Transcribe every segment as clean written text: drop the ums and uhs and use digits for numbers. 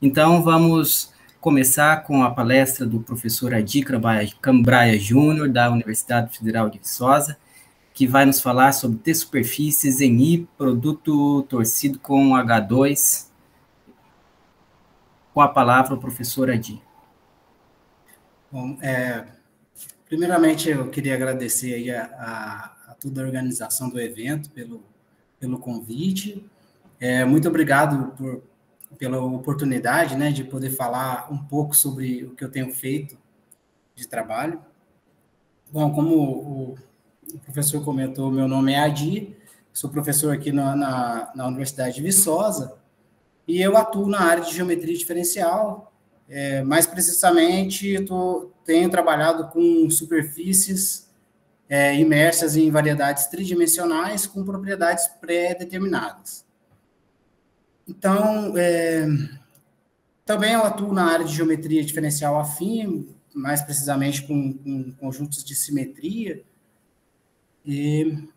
Então, vamos começar com a palestra do professor Adi Cambraia Júnior, da Universidade Federal de Viçosa, que vai nos falar sobre T-superfícies em I, produto torcido com H2. Com a palavra, o professor Adi. Bom, primeiramente eu queria agradecer aí a toda a organização do evento pelo convite. Muito obrigado pela oportunidade, né, de poder falar um pouco sobre o que eu tenho feito de trabalho. Bom, como o professor comentou, meu nome é Adi, sou professor aqui na Universidade de Viçosa, e eu atuo na área de geometria diferencial. Mais precisamente, tenho trabalhado com superfícies imersas em variedades tridimensionais com propriedades pré-determinadas. Então, também eu atuo na área de geometria diferencial afim, mais precisamente com conjuntos de simetria. E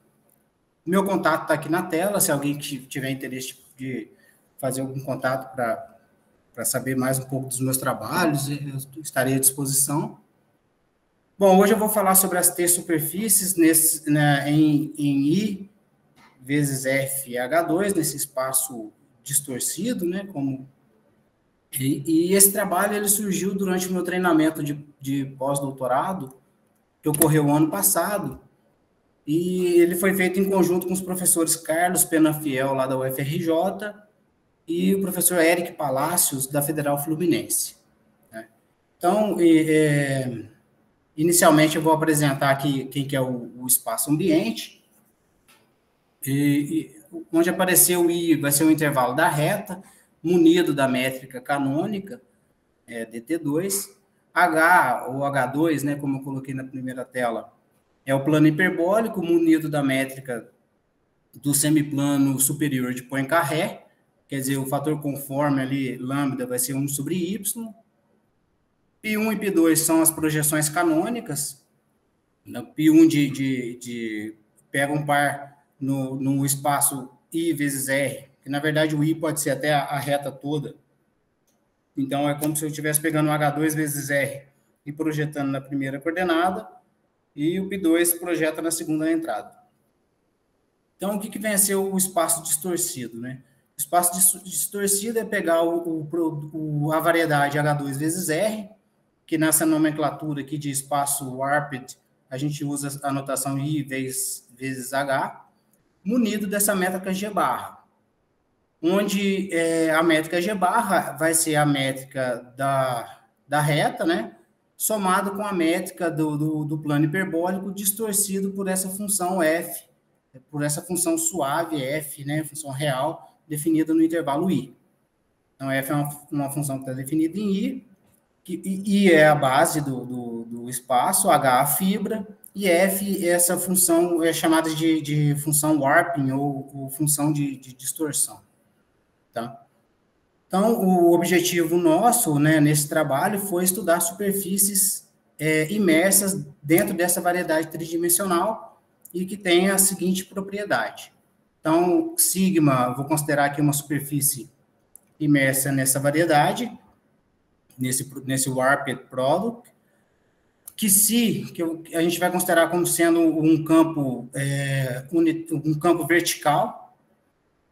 meu contato está aqui na tela, se alguém tiver interesse de fazer algum contato para saber mais um pouco dos meus trabalhos, eu estarei à disposição. Bom, hoje eu vou falar sobre as T-superfícies em I vezes FH2, nesse espaço distorcido, né? E esse trabalho ele surgiu durante o meu treinamento de pós-doutorado, que ocorreu ano passado, e ele foi feito em conjunto com os professores Carlos Penafiel, lá da UFRJ, e o professor Eric Palacios, da Federal Fluminense. Então, inicialmente eu vou apresentar aqui quem que é o espaço ambiente, onde apareceu o I vai ser o intervalo da reta, munido da métrica canônica, dt2, H, ou H2, né, como eu coloquei na primeira tela, é o plano hiperbólico, munido da métrica do semiplano superior de Poincaré, quer dizer, o fator conforme ali, lambda, vai ser 1 sobre y. Π1 e Π2 são as projeções canônicas. Π1 pega um par no espaço I vezes R, que na verdade o I pode ser até a reta toda. Então, é como se eu estivesse pegando o H2 vezes R e projetando na primeira coordenada, e o Π2 projeta na segunda entrada. Então, o que vem a ser o espaço distorcido, né? O espaço distorcido é pegar a variedade H2 vezes R, que nessa nomenclatura aqui de espaço warped, a gente usa a notação I vezes H, munido dessa métrica G barra, onde a métrica G barra vai ser a métrica da reta, né, somado com a métrica do plano hiperbólico distorcido por essa função f, por essa função suave f, né, função real, definida no intervalo I. Então, f é uma função que está definida em I, I é a base do espaço, H a fibra, e F, essa função é chamada de função warping, ou função de distorção. Tá? Então, o objetivo nosso, né, nesse trabalho foi estudar superfícies imersas dentro dessa variedade tridimensional e que tem a seguinte propriedade. Então, sigma, vou considerar aqui uma superfície imersa nessa variedade, nesse warped product, que a gente vai considerar como sendo um campo vertical.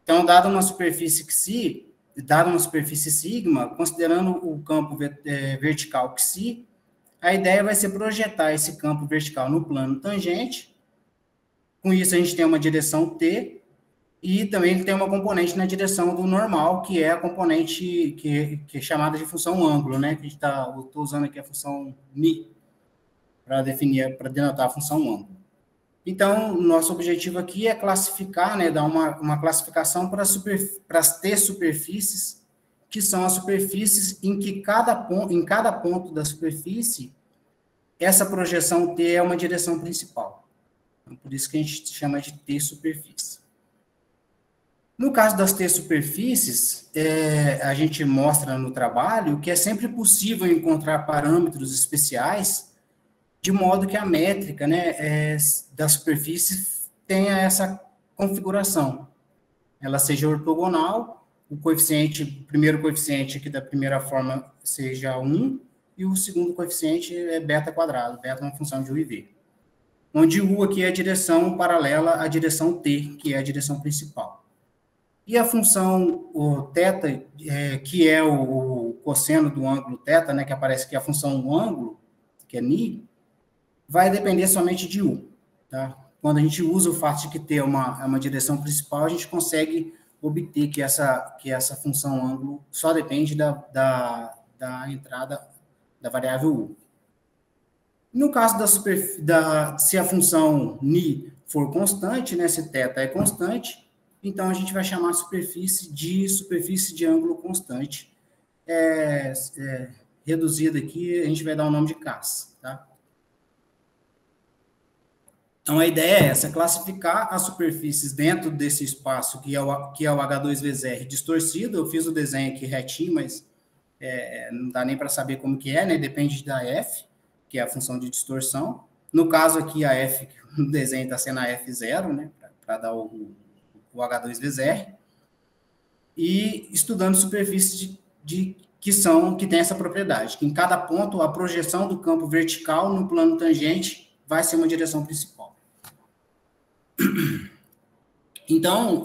Então, dada uma superfície sigma, considerando o campo vertical xi, a ideia vai ser projetar esse campo vertical no plano tangente. Com isso, a gente tem uma direção t, e também ele tem uma componente na direção do normal, que é a componente que é chamada de função ângulo, né? Que eu estou usando aqui a função μ para denotar a função ângulo. Então, o nosso objetivo aqui é classificar, né, dar uma classificação para as T-superfícies, que são as superfícies em que em cada ponto da superfície, essa projeção T é uma direção principal. Então, por isso que a gente chama de T-superfície. No caso das T-superfícies, a gente mostra no trabalho que é sempre possível encontrar parâmetros especiais de modo que a métrica, né, da superfície tenha essa configuração. Ela seja ortogonal o primeiro coeficiente aqui da primeira forma seja 1, e o segundo coeficiente é beta quadrado. Beta é uma função de U e V. Onde U aqui é a direção paralela à direção T, que é a direção principal. E a função θ, que é o cosseno do ângulo θ, né, que aparece aqui a função do ângulo, que é ni, vai depender somente de U. Tá? Quando a gente usa o fato de que T é uma direção principal, a gente consegue obter que essa função ângulo só depende da entrada da variável U. No caso se a função ni for constante, né, se θ é constante, então a gente vai chamar a superfície de ângulo constante. Reduzida aqui, a gente vai dar o nome de CAS. Tá? Então, a ideia é essa, classificar as superfícies dentro desse espaço que é o H2VZR distorcido. Eu fiz o desenho aqui retinho, mas não dá nem para saber como que é, né? Depende da F, que é a função de distorção. No caso aqui, a F, o desenho está sendo a F0, né? Para dar o H2VZR. E estudando superfícies que tem essa propriedade, que em cada ponto a projeção do campo vertical no plano tangente vai ser uma direção principal. Então,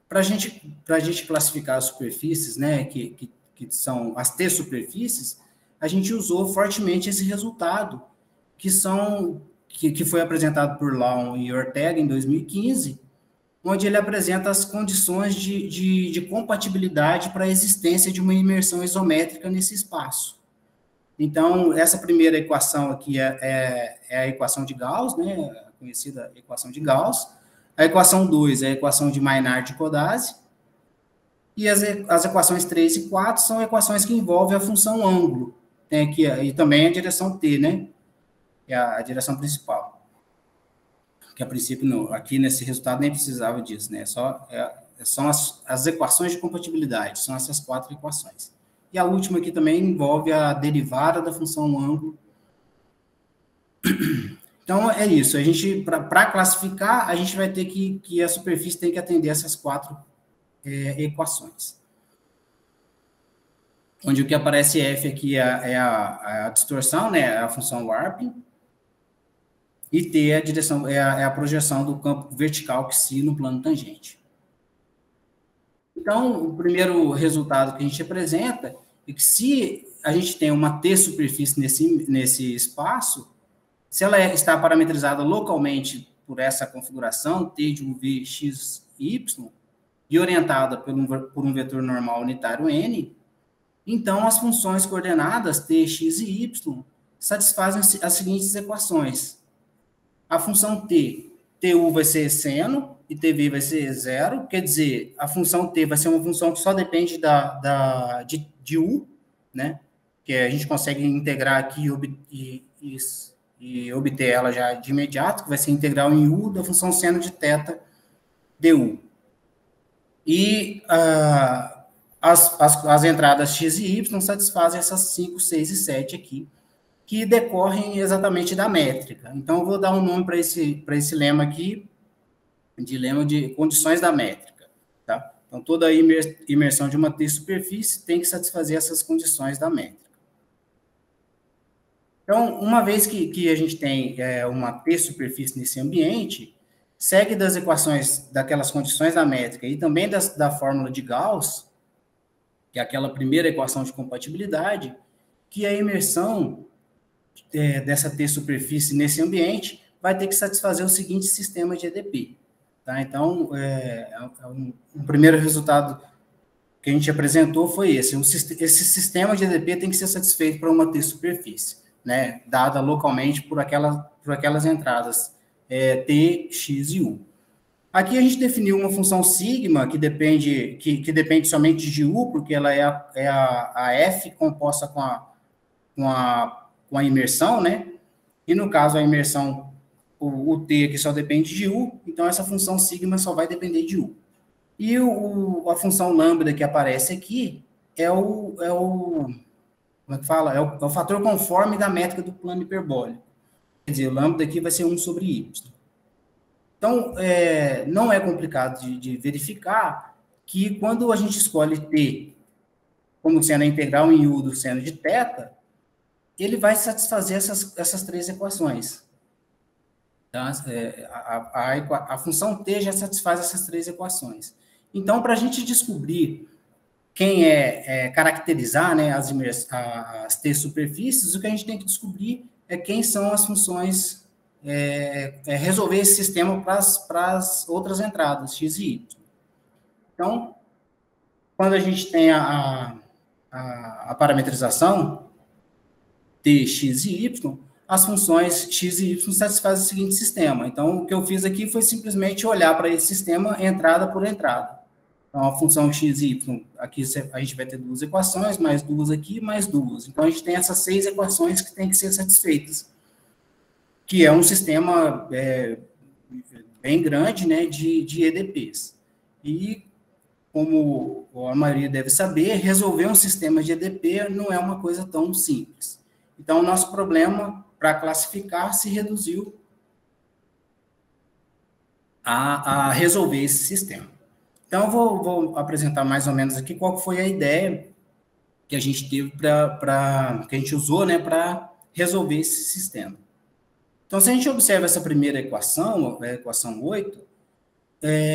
para a gente classificar as superfícies, né, que são as T-superfícies, a gente usou fortemente esse resultado, que foi apresentado por Lawn e Ortega em 2015, onde ele apresenta as condições de compatibilidade para a existência de uma imersão isométrica nesse espaço. Então, essa primeira equação aqui é a equação de Gauss, né, a conhecida equação de Gauss. A equação 2 é a equação de Maynard-Kodasi. E as equações 3 e 4 são equações que envolvem a função ângulo. Tem aqui, e também a direção T, né, que é a direção principal. Que a princípio, não, aqui nesse resultado nem precisava disso, né? São as equações de compatibilidade, são essas 4 equações. E a última aqui também envolve a derivada da função ângulo. Então, é isso. A gente, para classificar, a gente vai ter que a superfície tem que atender essas 4 equações. Onde o que aparece F aqui é a distorção, né? A função warping. E T é a projeção do campo vertical que se no plano tangente. Então, o primeiro resultado que a gente apresenta é que se a gente tem uma T-superfície nesse espaço, se ela está parametrizada localmente por essa configuração, T de UV, X e Y, e orientada por um vetor normal unitário N, então as funções coordenadas T, X e Y satisfazem as seguintes equações. A função T, TU vai ser seno e TV vai ser zero, quer dizer, a função T vai ser uma função que só depende de U, né? Que a gente consegue integrar aqui e obter ela já de imediato, que vai ser integral em U da função seno de θ du. E as entradas x e y satisfazem essas 5, 6 e 7 aqui, que decorrem exatamente da métrica. Então, eu vou dar um nome para esse lema aqui, de lema de condições da métrica. Tá? Então, toda a imersão de uma T-superfície tem que satisfazer essas condições da métrica. Então, uma vez que a gente tem uma T-superfície nesse ambiente, segue das equações, daquelas condições da métrica e também da fórmula de Gauss, que é aquela primeira equação de compatibilidade, que a imersão dessa T-superfície nesse ambiente vai ter que satisfazer o seguinte sistema de EDP. Tá? Então, um primeiro resultado que a gente apresentou foi esse. Esse sistema de EDP tem que ser satisfeito para uma T-superfície, né? Dada localmente por aquelas entradas T, X e U. Aqui a gente definiu uma função sigma que depende somente de U, porque ela é a F composta com a imersão, né? E no caso a imersão, o T aqui só depende de U, então essa função sigma só vai depender de U. E a função lambda que aparece aqui é o fator conforme da métrica do plano hiperbólico. Quer dizer, o lambda aqui vai ser 1 sobre y. Então, não é complicado de verificar que quando a gente escolhe T como sendo a integral em U do seno de θ, ele vai satisfazer essas três equações. Tá? A função T já satisfaz essas três equações. Então, para a gente descobrir quem caracterizar, né, as T-superfícies, o que a gente tem que descobrir é quem são as funções, resolver esse sistema para as outras entradas, x e y. Então, quando a gente tem a parametrização t, x e y, as funções x e y satisfazem o seguinte sistema. Então, o que eu fiz aqui foi simplesmente olhar para esse sistema entrada por entrada. Então, a função x e y, aqui a gente vai ter duas equações, mais duas aqui, mais duas. Então, a gente tem essas 6 equações que têm que ser satisfeitas, que é um sistema bem grande, né, de EDPs. E, como a maioria deve saber, resolver um sistema de EDP não é uma coisa tão simples. Então, o nosso problema para classificar se reduziu a resolver esse sistema. Então, eu vou apresentar mais ou menos aqui qual foi a ideia que a gente teve que a gente usou, né, para resolver esse sistema. Então, se a gente observa essa primeira equação, a equação 8,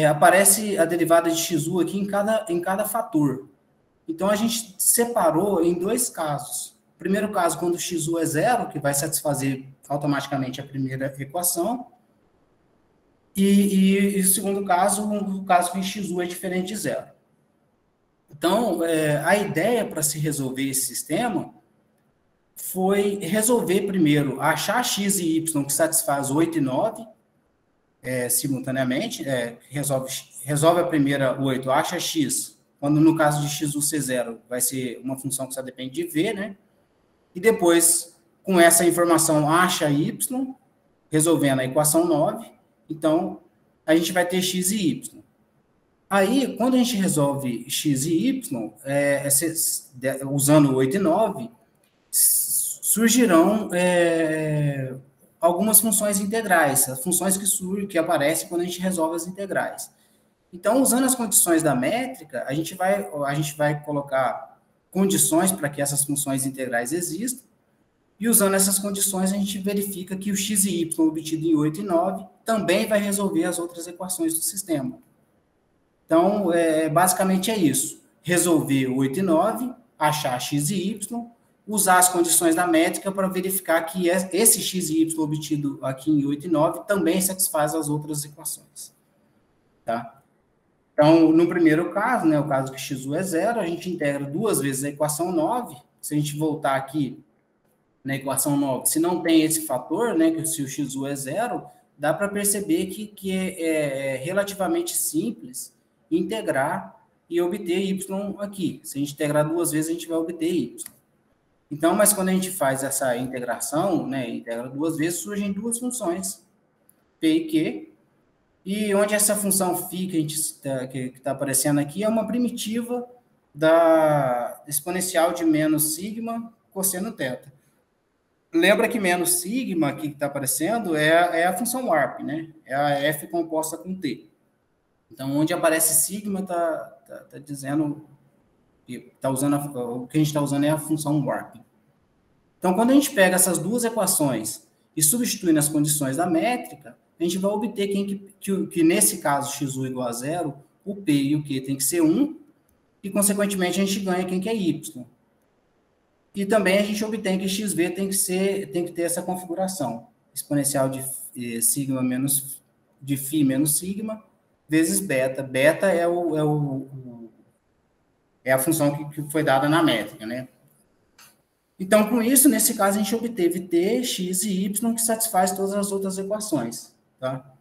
aparece a derivada de XU aqui em cada fator. Então, a gente separou em 2 casos. O primeiro caso, quando o XU é 0, que vai satisfazer automaticamente a primeira equação. E o segundo caso, o caso que XU é diferente de 0. Então, a ideia para se resolver esse sistema foi resolver primeiro, achar x e y que satisfaz 8 e 9, simultaneamente, resolve a primeira 8, acha x, quando no caso de XU ser 0, vai ser uma função que só depende de v, né? E depois, com essa informação, acha y, resolvendo a equação 9, então, a gente vai ter x e y. Aí, quando a gente resolve x e y, usando 8 e 9, surgirão algumas funções integrais, as funções que aparecem quando a gente resolve as integrais. Então, usando as condições da métrica, a gente vai colocar condições para que essas funções integrais existam, e usando essas condições, a gente verifica que o x e y obtido em 8 e 9 também vai resolver as outras equações do sistema. Então, basicamente é isso. Resolver 8 e 9, achar x e y, usar as condições da métrica para verificar que esse x e y obtido aqui em 8 e 9 também satisfaz as outras equações. Tá? Então, no primeiro caso, né, o caso que XU é 0, a gente integra 2 vezes a equação 9. Se a gente voltar aqui na equação 9, se não tem esse fator, né, que se o XU é 0, dá para perceber que é relativamente simples integrar e obter y aqui. Se a gente integrar 2 vezes, a gente vai obter y. Então, mas quando a gente faz essa integração, né, integra 2 vezes, surgem 2 funções, p e q, e onde essa função φ que está aparecendo aqui é uma primitiva da exponencial de menos sigma cosseno θ. Lembra que menos sigma que está aparecendo é a função warp, né? É a f composta com t. Então, onde aparece sigma, tá dizendo que o que a gente está usando é a função warp. Então, quando a gente pega essas 2 equações e substitui nas condições da métrica, a gente vai obter que nesse caso, XU igual a 0, o P e o Q tem que ser 1, e, consequentemente, a gente ganha quem que é Y. E também a gente obtém que XV tem que ter essa configuração. Exponencial de sigma menos, de φ menos sigma, vezes beta. Beta é a função que foi dada na métrica, né? Então, com isso, nesse caso, a gente obteve t, x e y que satisfaz todas as outras equações, tá?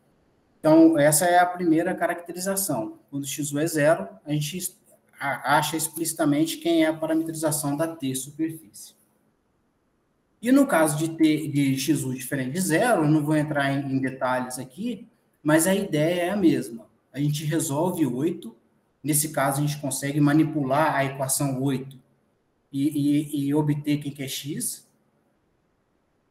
Então, essa é a primeira caracterização. Quando XU é 0, a gente acha explicitamente quem é a parametrização da t-superfície. E no caso de XU diferente de 0, eu não vou entrar em detalhes aqui, mas a ideia é a mesma. A gente resolve 8, nesse caso, a gente consegue manipular a equação 8 e obter quem que é x,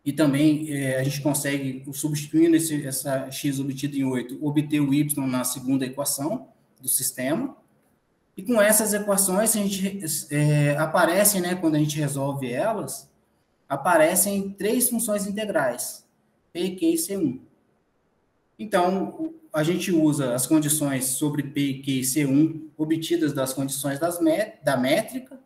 e também a gente consegue, substituindo essa x obtido em 8, obter o y na segunda equação do sistema, E com essas equações, a gente aparecem, né, quando a gente resolve elas, aparecem 3 funções integrais, P, Q e C1. Então, a gente usa as condições sobre P, Q e C1 obtidas das condições da métrica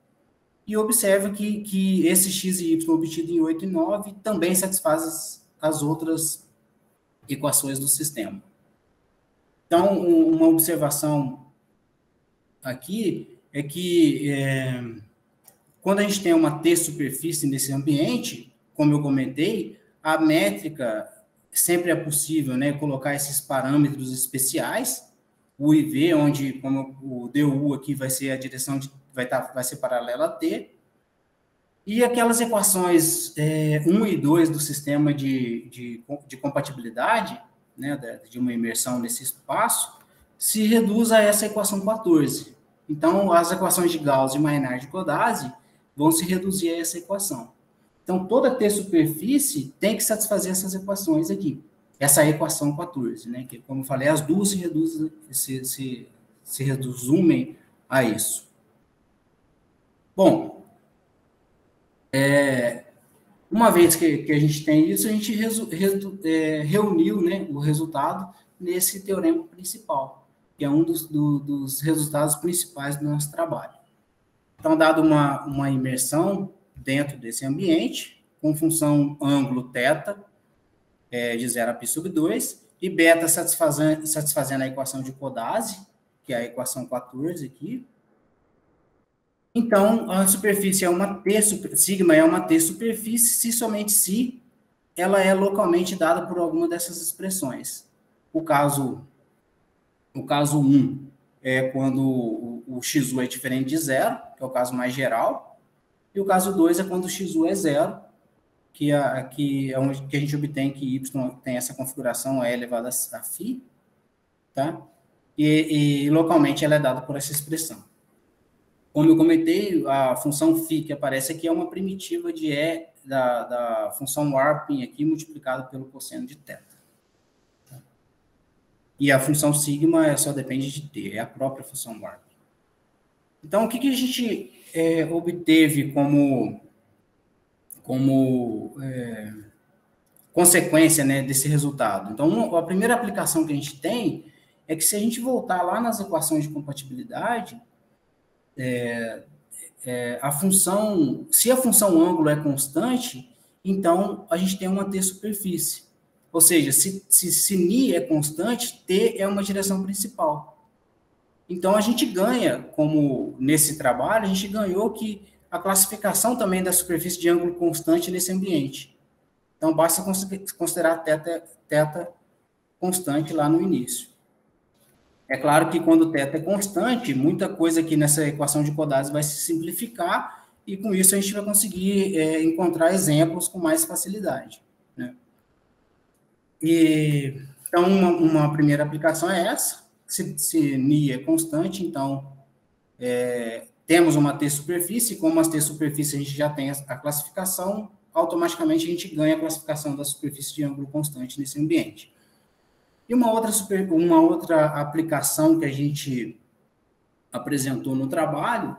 e observa que esse x e y obtido em 8 e 9 também satisfaz as outras equações do sistema. Então, uma observação aqui é que quando a gente tem uma T-superfície nesse ambiente, como eu comentei, a métrica sempre é possível, né, colocar esses parâmetros especiais, o IV, onde como o DU aqui vai ser a direção vai ser paralela a T, e aquelas equações 1 e 2 do sistema de compatibilidade, né, de uma imersão nesse espaço, se reduz a essa equação 14. Então, as equações de Gauss, de Maynard e de Codazzi vão se reduzir a essa equação. Então, toda T-superfície tem que satisfazer essas equações aqui. Essa equação 14, né? Que, como eu falei, as duas se resumem a isso. Bom, uma vez que a gente tem isso, a gente reuniu, né, o resultado nesse teorema principal, que é um dos resultados principais do nosso trabalho. Então, dado uma imersão dentro desse ambiente, com função ângulo θ, de 0 a π sobre 2, e beta satisfazendo a equação de Codazzi, que é a equação 14 aqui. Então, a superfície é uma sigma é uma T-superfície, se somente se ela é localmente dada por alguma dessas expressões. O caso 1 é quando o XU é diferente de 0, que é o caso mais geral, e o caso 2 é quando o XU é 0, que é onde que a gente obtém que y tem essa configuração E elevado a φ, tá? E localmente ela é dada por essa expressão. Como eu comentei, a função φ que aparece aqui é uma primitiva de E da função warping aqui multiplicada pelo cosseno de θ. E a função sigma só depende de t, é a própria função warping. Então, o que a gente obteve como consequência, né, desse resultado? Então, a primeira aplicação que a gente tem é que se a gente voltar lá nas equações de compatibilidade, se a função ângulo é constante, então a gente tem uma T-superfície. Ou seja, se ni é constante, T é uma direção principal. Então, a gente ganha, como nesse trabalho, a gente ganhou que a classificação também da superfície de ângulo constante nesse ambiente. Então, basta considerar θ constante lá no início. É claro que quando θ é constante, muita coisa aqui nessa equação de Codazzi vai se simplificar, e com isso a gente vai conseguir encontrar exemplos com mais facilidade, né? Então, uma primeira aplicação é essa. Se ni é constante, então temos uma T-superfície, como as T-superfície a gente já tem a classificação, automaticamente a gente ganha a classificação da superfície de ângulo constante nesse ambiente. E uma outra aplicação que a gente apresentou no trabalho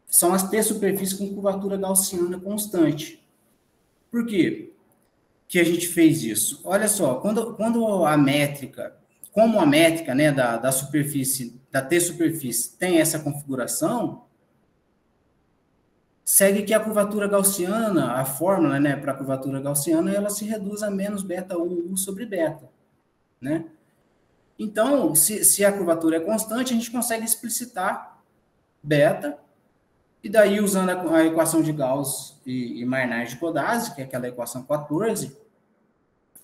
são as T-superfícies com curvatura gaussiana constante. Por quê que a gente fez isso? Olha só, quando a métrica, como a métrica, né, da superfície, da T-superfície tem essa configuração, segue que a curvatura gaussiana, a fórmula, né, para a curvatura gaussiana, ela se reduz a menos beta U sobre beta, né? Então, se a curvatura é constante, a gente consegue explicitar beta, e daí, usando a equação de Gauss e Maynard de Codazzi, que é aquela equação 14,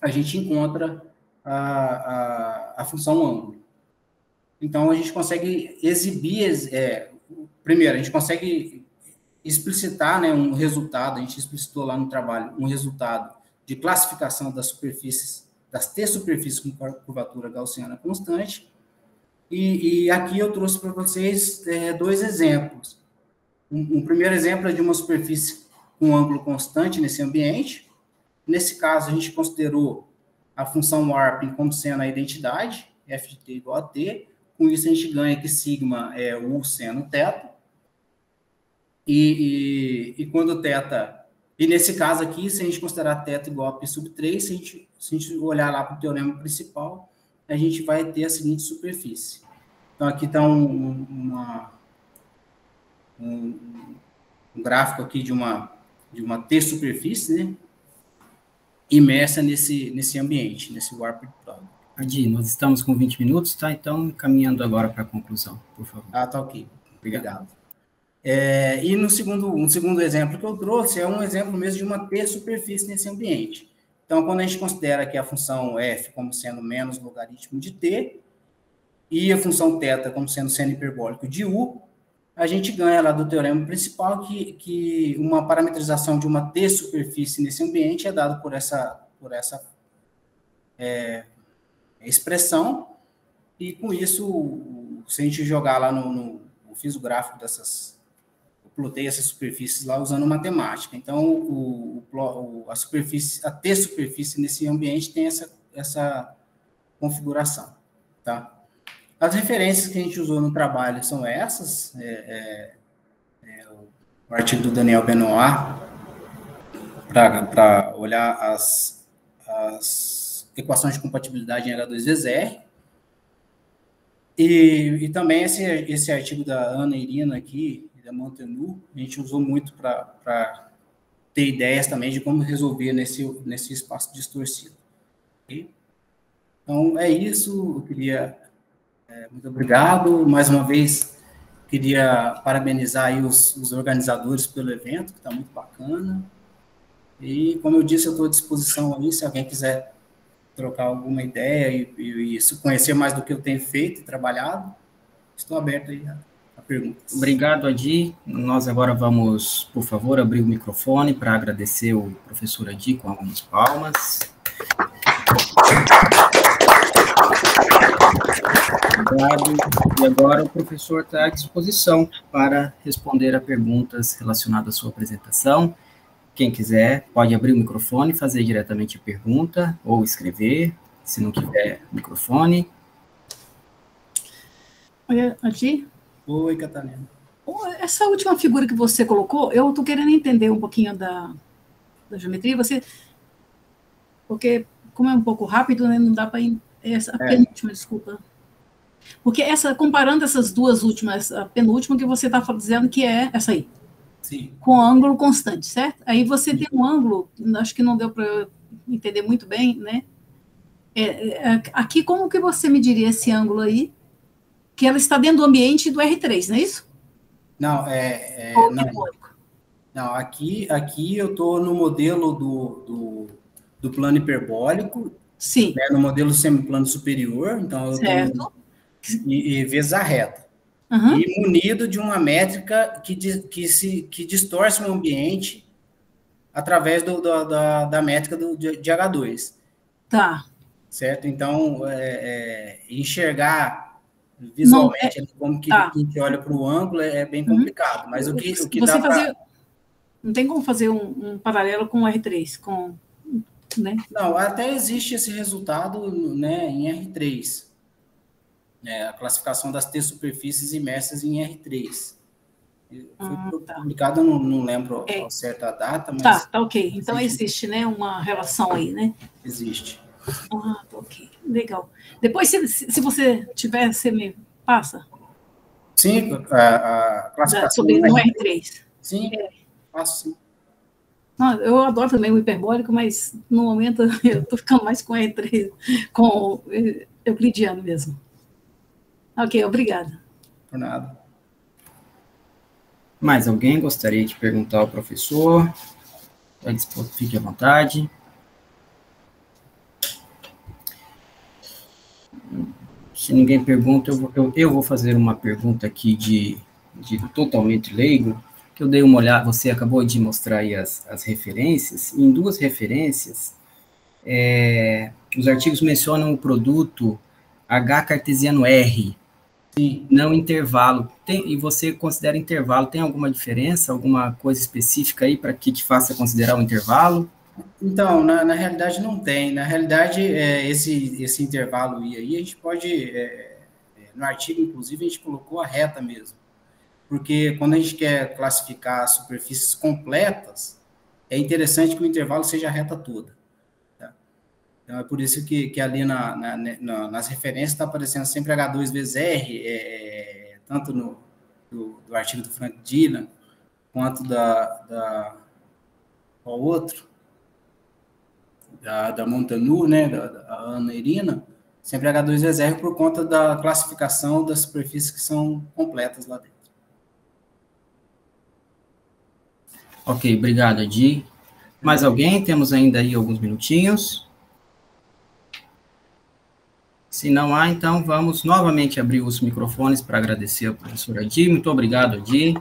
a gente encontra a função ângulo. Então, a gente consegue exibir, primeiro, a gente consegue explicitar, né, um resultado, a gente explicitou lá no trabalho, um resultado de classificação das superfícies, das T-superfícies com curvatura gaussiana constante, e aqui eu trouxe para vocês 2 exemplos. Um primeiro exemplo é de uma superfície com ângulo constante nesse ambiente. Nesse caso, a gente considerou a função warping como sendo a identidade, f de t igual a t, Com isso, a gente ganha que sigma é U seno θ. E quando θ... E nesse caso aqui, se a gente considerar θ igual a π sub 3, se a gente olhar lá para o teorema principal, a gente vai ter a seguinte superfície. Então, aqui está um gráfico aqui de uma T-superfície, né? Imersa nesse ambiente, nesse warped product. Adi, nós estamos com 20 minutos, tá? Então, caminhando agora para a conclusão, por favor. Ah, tá ok. Obrigado. E no segundo exemplo que eu trouxe, é um exemplo mesmo de uma T-superfície nesse ambiente. Então, quando a gente considera aqui a função f como sendo menos logaritmo de t, e a função θ como sendo seno hiperbólico de u, a gente ganha lá do teorema principal que uma parametrização de uma T-superfície nesse ambiente é dada por essa expressão, e com isso, se a gente jogar lá eu fiz o gráfico eu plotei essas superfícies lá usando matemática. Então, a T-superfície nesse ambiente tem essa configuração, tá? As referências que a gente usou no trabalho são essas, o artigo do Daniel Benoit, para olhar as equações de compatibilidade em H2VSR, e também esse artigo da Ana Irina aqui, da Montenu, a gente usou muito para ter ideias também de como resolver nesse espaço distorcido. Okay? Então, é isso, eu queria... muito obrigado. Mais uma vez, queria parabenizar aí os organizadores pelo evento, que está muito bacana. E, como eu disse, eu estou à disposição aí, se alguém quiser trocar alguma ideia e se conhecer mais do que eu tenho feito e trabalhado, estou aberto aí a perguntas. Obrigado, Adi. Nós agora vamos, por favor, abrir o microfone para agradecer o professor Adi com algumas palmas. Obrigado. E agora o professor está à disposição para responder a perguntas relacionadas à sua apresentação. Quem quiser pode abrir o microfone, fazer diretamente a pergunta ou escrever, se não tiver microfone. Oi, Adi? Oi, Catarina. Essa última figura que você colocou, eu estou querendo entender um pouquinho da geometria, porque como é um pouco rápido, né, não dá para... A penúltima, desculpa. Porque comparando essas duas últimas, a penúltima que você está dizendo que é essa aí. Sim. Com ângulo constante, certo? Aí você tem um ângulo, acho que não deu para eu entender muito bem, né? Aqui, como que você mediria esse ângulo aí? Que ela está dentro do ambiente do R3, não é isso? Não, não, aqui eu estou no modelo do plano hiperbólico. Sim. Né, no modelo semiplano superior, então eu certo. E vezes a reta. Uhum. E munido de uma métrica que distorce o ambiente através da métrica de H2. Tá. Certo? Então, enxergar visualmente como que a gente olha para o ângulo é bem complicado. Mas o que você dá não tem como fazer um paralelo com o R3, né? Não, até existe esse resultado, né, em R3. A classificação das T-superfícies imersas em R3. Foi publicado, eu não lembro ao certo a data, mas... Tá, ok. Então existe, né, uma relação aí, né? Existe. Ah, ok. Legal. Depois, se você tiver, você me passa? Sim, a classificação... Sobre no R3. Sim, faço sim. Não, eu adoro também o hiperbólico, mas no momento eu estou ficando mais com R3, com euclidiano mesmo. Ok, obrigada. Por nada. Mais alguém gostaria de perguntar ao professor? Fique à vontade. Se ninguém pergunta, eu vou fazer uma pergunta aqui de totalmente leigo, que eu dei uma olhada, você acabou de mostrar aí as referências. Em duas referências, os artigos mencionam o produto H cartesiano R, sim, não intervalo. E você considera intervalo, tem alguma diferença, alguma coisa específica aí para que te faça considerar o intervalo? Então, na realidade não tem. Na realidade, esse intervalo I aí, a gente pode No artigo, inclusive, a gente colocou a reta mesmo, porque quando a gente quer classificar superfícies completas, é interessante que o intervalo seja a reta toda. Tá? Então, é por isso que ali nas referências está aparecendo sempre H2 vezes R, tanto do artigo do Frank Dillon, quanto qual outro? Da Montanu, né, da Ana Irina, sempre H2 vezes R por conta da classificação das superfícies que são completas lá dentro. Ok, obrigado, Adi. Mais alguém? Temos ainda aí alguns minutinhos. Se não há, então vamos novamente abrir os microfones para agradecer ao professor Adi. Muito obrigado, Adi.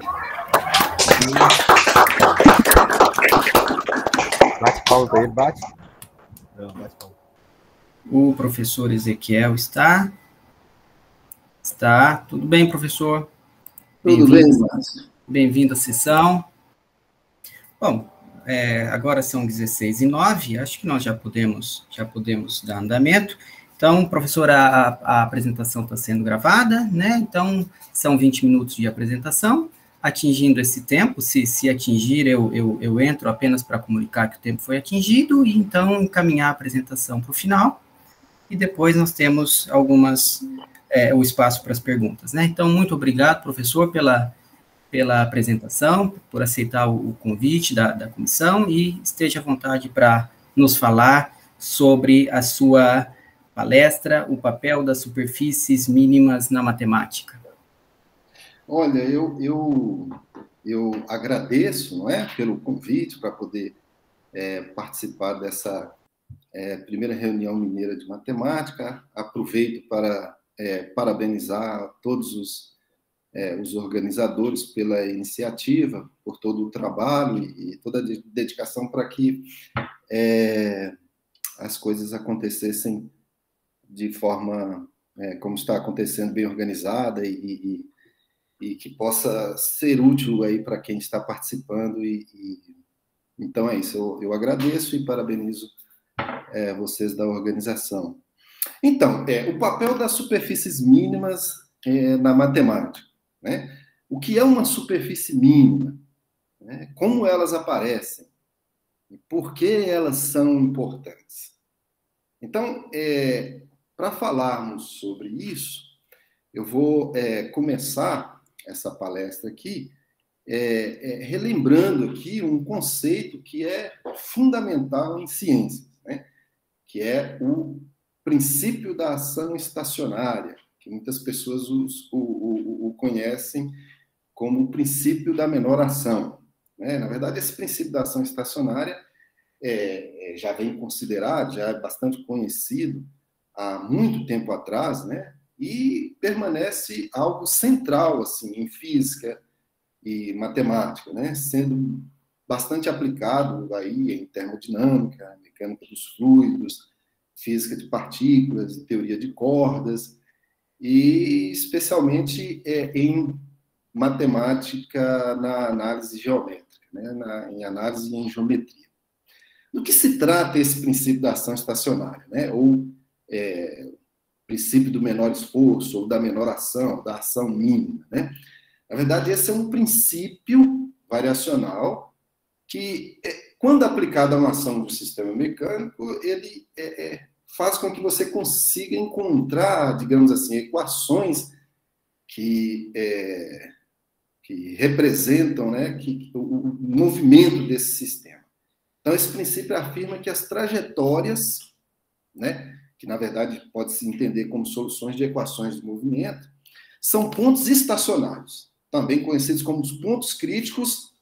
Bate pausa aí, bate. O professor Ezequiel está? Está. Tudo bem, professor? Tudo bem, Márcio. Bem-vindo à sessão. Bom, agora são 16h09, acho que nós já podemos dar andamento. Então, professor, a apresentação está sendo gravada, né? Então, são 20 minutos de apresentação. Atingindo esse tempo, se atingir, eu entro apenas para comunicar que o tempo foi atingido, e então encaminhar a apresentação para o final, e depois nós temos o espaço para as perguntas, né? Então, muito obrigado, professor, pela apresentação, por aceitar o convite da comissão, e esteja à vontade para nos falar sobre a sua palestra, o papel das superfícies mínimas na matemática. Olha, eu agradeço, não é, pelo convite para poder participar dessa primeira reunião mineira de matemática. Aproveito para parabenizar todos os organizadores pela iniciativa, por todo o trabalho e toda a dedicação para que as coisas acontecessem de forma como está acontecendo, bem organizada e que possa ser útil aí para quem está participando. Então é isso, eu agradeço e parabenizo vocês da organização. Então, o papel das superfícies mínimas na matemática, né? O que é uma superfície mínima? Né? Como elas aparecem? E por que elas são importantes? Então, para falarmos sobre isso, eu vou começar essa palestra aqui relembrando aqui um conceito que é fundamental em ciências, né? Que é o princípio da ação estacionária, que muitas pessoas o conhecem como o princípio da menor ação, né? Na verdade, esse princípio da ação estacionária já vem considerado, já é bastante conhecido há muito tempo atrás, né? E permanece algo central assim, em física e matemática, né? Sendo bastante aplicado aí em termodinâmica, mecânica dos fluidos, física de partículas, teoria de cordas, e especialmente em matemática na análise geométrica, né? Em análise e em geometria. Do que se trata esse princípio da ação estacionária, né? Ou princípio do menor esforço, ou da menor ação, da ação mínima, né? Na verdade, esse é um princípio variacional que, quando aplicado a uma ação do sistema mecânico, ele faz com que você consiga encontrar, digamos assim, equações que representam, né, o movimento desse sistema. Então, esse princípio afirma que as trajetórias, né, que na verdade pode-se entender como soluções de equações de movimento, são pontos estacionários, também conhecidos como os pontos críticos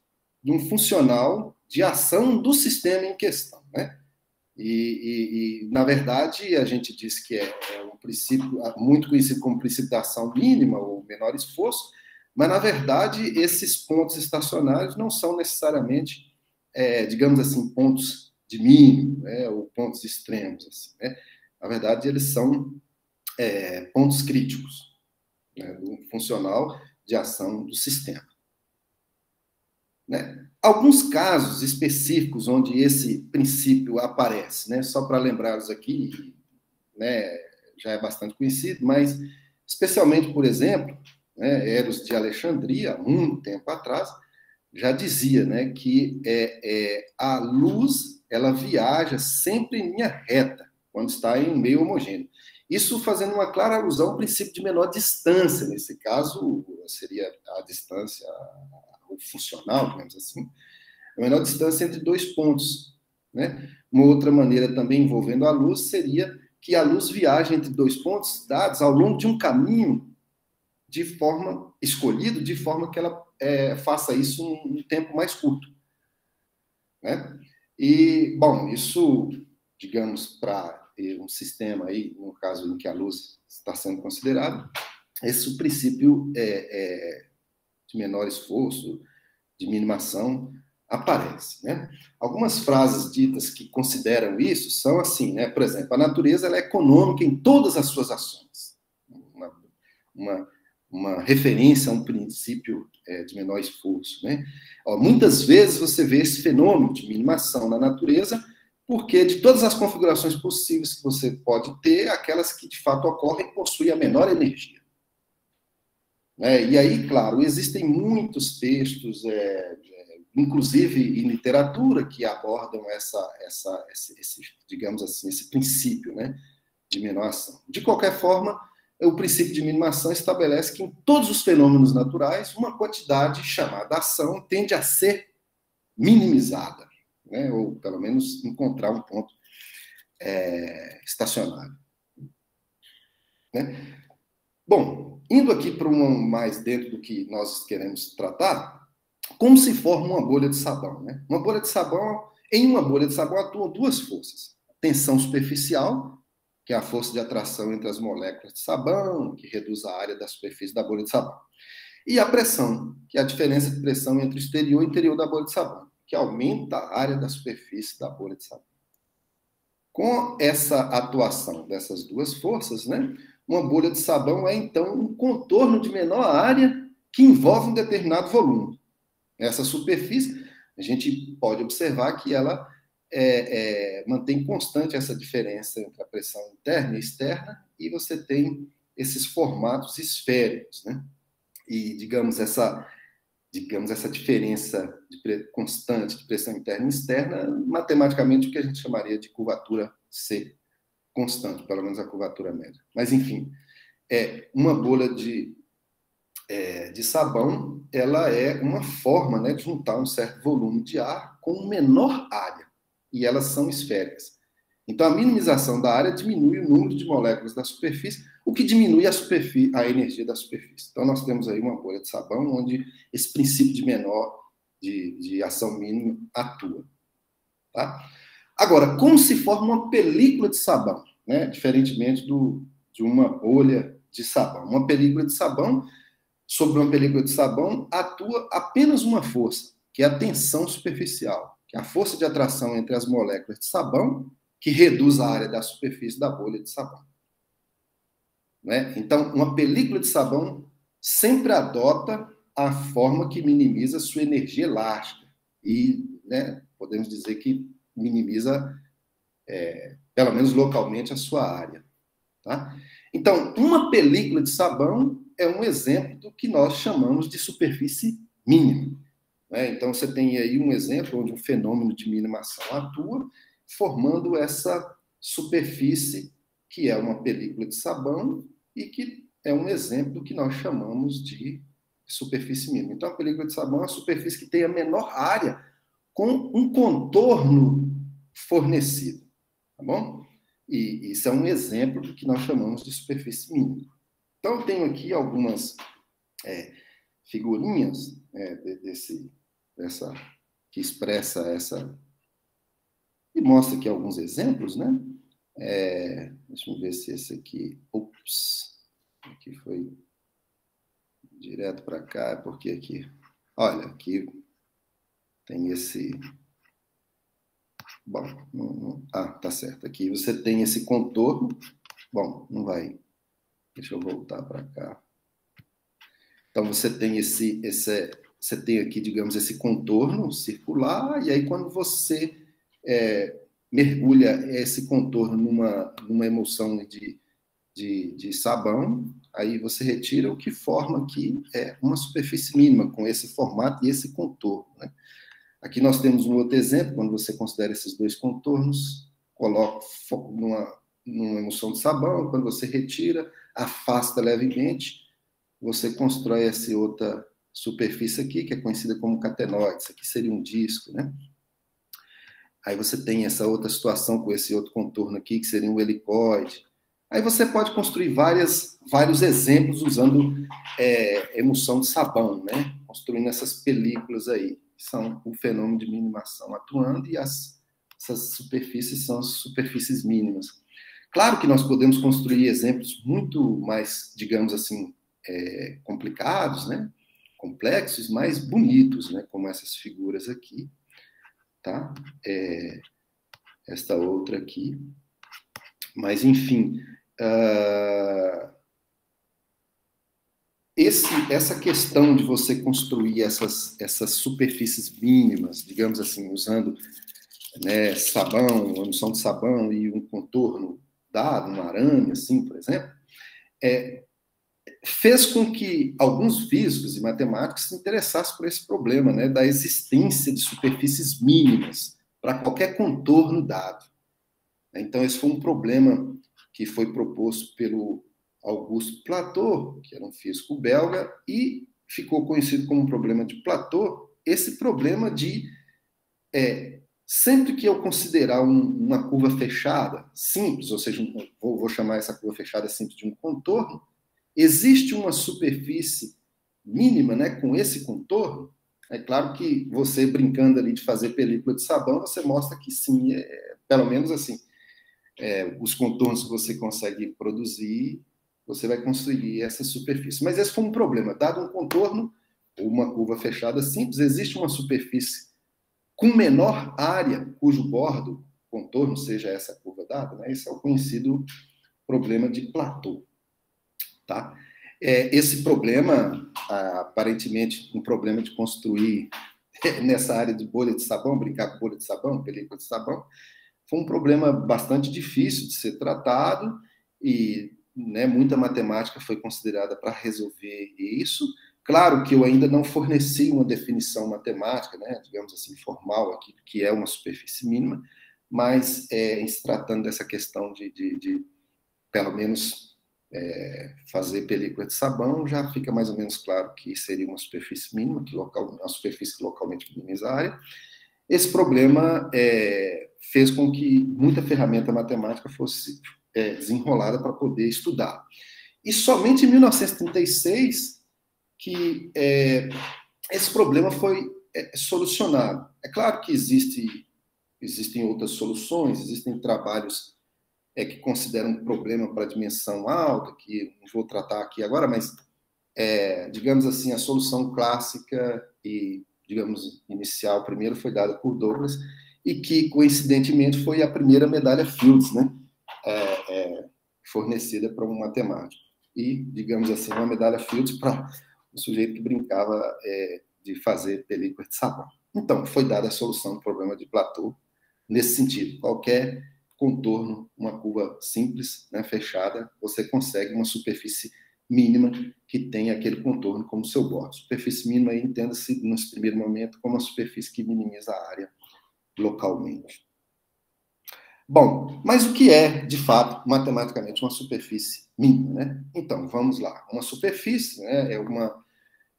de um funcional de ação do sistema em questão, né? E na verdade, a gente diz que é um princípio muito conhecido como princípio da ação mínima, ou menor esforço, mas, na verdade, esses pontos estacionários não são necessariamente, digamos assim, pontos de mínimo, né, ou pontos extremos, assim, né? Na verdade, eles são pontos críticos, né, do funcional de ação do sistema. Né? Alguns casos específicos onde esse princípio aparece, né, só para lembrá-los aqui, né, já é bastante conhecido, mas Especialmente, por exemplo, né, Eros de Alexandria, há muito tempo atrás, já dizia, né, que a luz ela viaja sempre em linha reta, quando está em um meio homogêneo. Isso fazendo uma clara alusão ao princípio de menor distância, nesse caso, seria a distância funcional, digamos assim, a menor distância entre dois pontos, né? Uma outra maneira também envolvendo a luz seria que a luz viaja entre dois pontos dados ao longo de um caminho de forma escolhido, de forma que ela faça isso num tempo mais curto, né? E, bom, isso, digamos, para um sistema aí, no caso em que a luz está sendo considerada, esse princípio de menor esforço, de minimação, aparece, né? Algumas frases ditas que consideram isso são assim, né? Por exemplo, a natureza ela é econômica em todas as suas ações. Uma referência a um princípio de menor esforço, né? Muitas vezes você vê esse fenômeno de minimação na natureza, porque de todas as configurações possíveis que você pode ter, aquelas que de fato ocorrem possuem a menor energia. E aí, claro, existem muitos textos, inclusive em literatura, que abordam esse, digamos assim, esse princípio, né, de menor ação. De qualquer forma, o princípio de minimação estabelece que em todos os fenômenos naturais, uma quantidade chamada ação tende a ser minimizada, né, ou pelo menos encontrar um ponto estacionário. Né? Bom, indo aqui para mais dentro do que nós queremos tratar, como se forma uma bolha de sabão, né? Em uma bolha de sabão atuam duas forças. A tensão superficial, que é a força de atração entre as moléculas de sabão, que reduz a área da superfície da bolha de sabão. E a pressão, que é a diferença de pressão entre o exterior e o interior da bolha de sabão, que aumenta a área da superfície da bolha de sabão. Com essa atuação dessas duas forças, né, uma bolha de sabão é, então, um contorno de menor área que envolve um determinado volume. Essa superfície, a gente pode observar que ela mantém constante essa diferença entre a pressão interna e externa, e você tem esses formatos esféricos, né? E, digamos, essa diferença constante de pressão interna e externa, matematicamente, o que a gente chamaria de curvatura C constante, pelo menos a curvatura média. Mas, enfim, uma bolha de sabão, ela é uma forma, né, de juntar um certo volume de ar com menor área, e elas são esféricas. Então, a minimização da área diminui o número de moléculas da superfície, o que diminui a energia da superfície. Então, nós temos aí uma bolha de sabão onde esse princípio de ação mínima atua. Tá? Agora, como se forma uma película de sabão, né? Diferentemente de uma bolha de sabão. Uma película de sabão, sobre uma película de sabão, atua apenas uma força, que é a tensão superficial, que é a força de atração entre as moléculas de sabão, que reduz a área da superfície da bolha de sabão. Né? Então, uma película de sabão sempre adota a forma que minimiza sua energia elástica. E, né, podemos dizer que minimiza, pelo menos localmente, a sua área. Tá? Então, uma película de sabão é um exemplo do que nós chamamos de superfície mínima. Né? Então, você tem aí um exemplo onde um fenômeno de minimação atua, formando essa superfície, que é uma película de sabão, e que é um exemplo do que nós chamamos de superfície mínima. Então, a película de sabão é uma superfície que tem a menor área com um contorno fornecido. Tá bom? E isso é um exemplo do que nós chamamos de superfície mínima. Então, eu tenho aqui algumas figurinhas que expressa essa... E mostra aqui alguns exemplos, né? Deixa eu ver se esse aqui... Ops! Aqui foi direto para cá, porque aqui... Olha, aqui tem esse... Bom, tá certo. Aqui você tem esse contorno. Bom, não vai... Deixa eu voltar para cá. Então, você tem você tem aqui, digamos, esse contorno circular, e aí quando você mergulha esse contorno numa emulsão de sabão, aí você retira o que forma aqui uma superfície mínima, com esse formato e esse contorno, né? Aqui nós temos um outro exemplo, quando você considera esses dois contornos, coloca numa emulsão de sabão, quando você retira, afasta levemente, você constrói essa outra superfície aqui, que é conhecida como catenoide. Isso aqui seria um disco, né? Aí você tem essa outra situação com esse outro contorno aqui, que seria um helicoide. Aí você pode construir vários exemplos usando emulsão de sabão, né? Construindo essas películas aí, que são o fenômeno de minimação atuando, e essas superfícies são as superfícies mínimas. Claro que nós podemos construir exemplos muito mais, digamos assim, complicados, né? Complexos, mas bonitos, né? Como essas figuras aqui, tá? Esta outra aqui. Mas, enfim, essa questão de você construir essas superfícies mínimas, digamos assim, usando, né, sabão, emulsão de sabão e um contorno dado, um arame, assim, por exemplo, fez com que alguns físicos e matemáticos se interessassem por esse problema, né, da existência de superfícies mínimas para qualquer contorno dado. Então, esse foi um problema que foi proposto pelo Auguste Plateau, que era um físico belga, e ficou conhecido como problema de Plateau, esse problema de, sempre que eu considerar uma curva fechada simples, ou seja, vou chamar essa curva fechada simples de um contorno, existe uma superfície mínima, né, com esse contorno. É claro que você, brincando ali de fazer película de sabão, você mostra que sim, pelo menos assim, os contornos que você consegue produzir, você vai construir essa superfície. Mas esse foi um problema. Dado um contorno, ou uma curva fechada simples, existe uma superfície com menor área, cujo bordo, contorno, seja essa curva dada, né? Esse é o conhecido problema de Plateau. Tá? Esse problema, aparentemente, um problema de construir nessa área de bolha de sabão, brincar com bolha de sabão, película de sabão, foi um problema bastante difícil de ser tratado e, né, muita matemática foi considerada para resolver isso. Claro que eu ainda não forneci uma definição matemática, né, digamos assim, formal aqui, que é uma superfície mínima, mas em se tratando dessa questão de pelo menos, fazer película de sabão, já fica mais ou menos claro que seria uma superfície mínima, uma superfície que localmente minimiza a área. Esse problema fez com que muita ferramenta matemática fosse desenrolada para poder estudar. E somente em 1936 que esse problema foi solucionado. É claro que existem outras soluções, existem trabalhos que consideram um problema para dimensão alta, que não vou tratar aqui agora, mas, digamos assim, a solução clássica e, digamos, inicial, primeiro, foi dada por Douglas, e que, coincidentemente, foi a primeira medalha Fields, né, fornecida para um matemático. E, digamos assim, uma medalha Fields para um sujeito que brincava de fazer película de sabão. Então, foi dada a solução do problema de Plateau nesse sentido. Qualquer contorno, uma curva simples, né, fechada, você consegue uma superfície mínima que tem aquele contorno como seu bordo. Superfície mínima aí entenda-se, nesse primeiro momento, como uma superfície que minimiza a área localmente. Bom, mas o que é, de fato, matematicamente, uma superfície mínima, né? Então, vamos lá. Uma superfície, né, é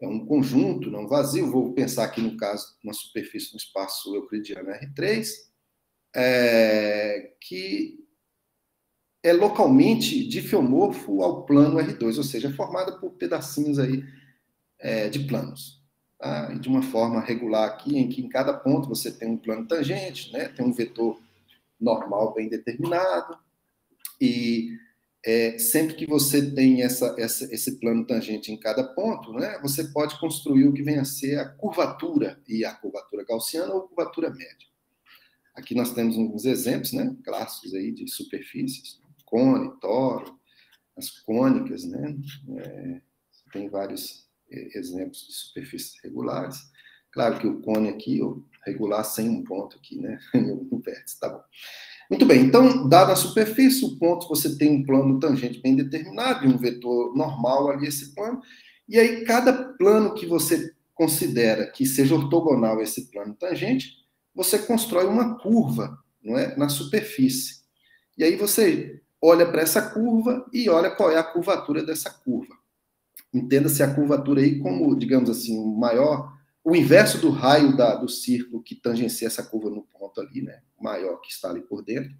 um conjunto, não vazio. Vou pensar aqui, no caso, uma superfície no espaço euclidiano R3, que é localmente difiomorfo ao plano R2, ou seja, é formada por pedacinhos aí de planos. Tá? E de uma forma regular aqui, em que em cada ponto você tem um plano tangente, né? Tem um vetor normal bem determinado, e sempre que você tem esse plano tangente em cada ponto, né, você pode construir o que vem a ser a curvatura, e a curvatura gaussiana ou curvatura média. Aqui nós temos uns exemplos, né, clássicos aí de superfícies, cone, toro, as cônicas, né, tem vários exemplos de superfícies regulares. Claro que o cone aqui, o regular sem um ponto aqui, né, no vértice, tá bom. Muito bem, então, dada a superfície, o ponto, você tem um plano tangente bem determinado, e um vetor normal ali, esse plano, e aí cada plano que você considera que seja ortogonal a esse plano tangente, você constrói uma curva, não é, na superfície. E aí você olha para essa curva e olha qual é a curvatura dessa curva. Entenda-se a curvatura aí como, digamos assim, o inverso do raio do círculo que tangencia essa curva no ponto ali, né? O maior que está ali por dentro.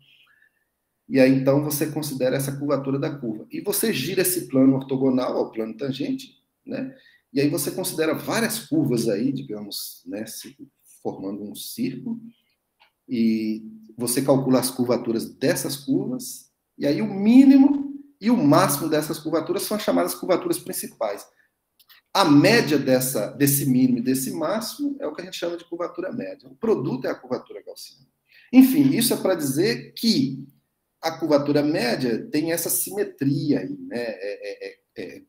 E aí, então, você considera essa curvatura da curva. E você gira esse plano ortogonal ao plano tangente, né? E aí você considera várias curvas aí, digamos, né? Formando um círculo. E você calcula as curvaturas dessas curvas. E aí o mínimo e o máximo dessas curvaturas são as chamadas curvaturas principais. A média desse mínimo e desse máximo é o que a gente chama de curvatura média. O produto é a curvatura gaussiana. Enfim, isso é para dizer que a curvatura média tem essa simetria aí, né?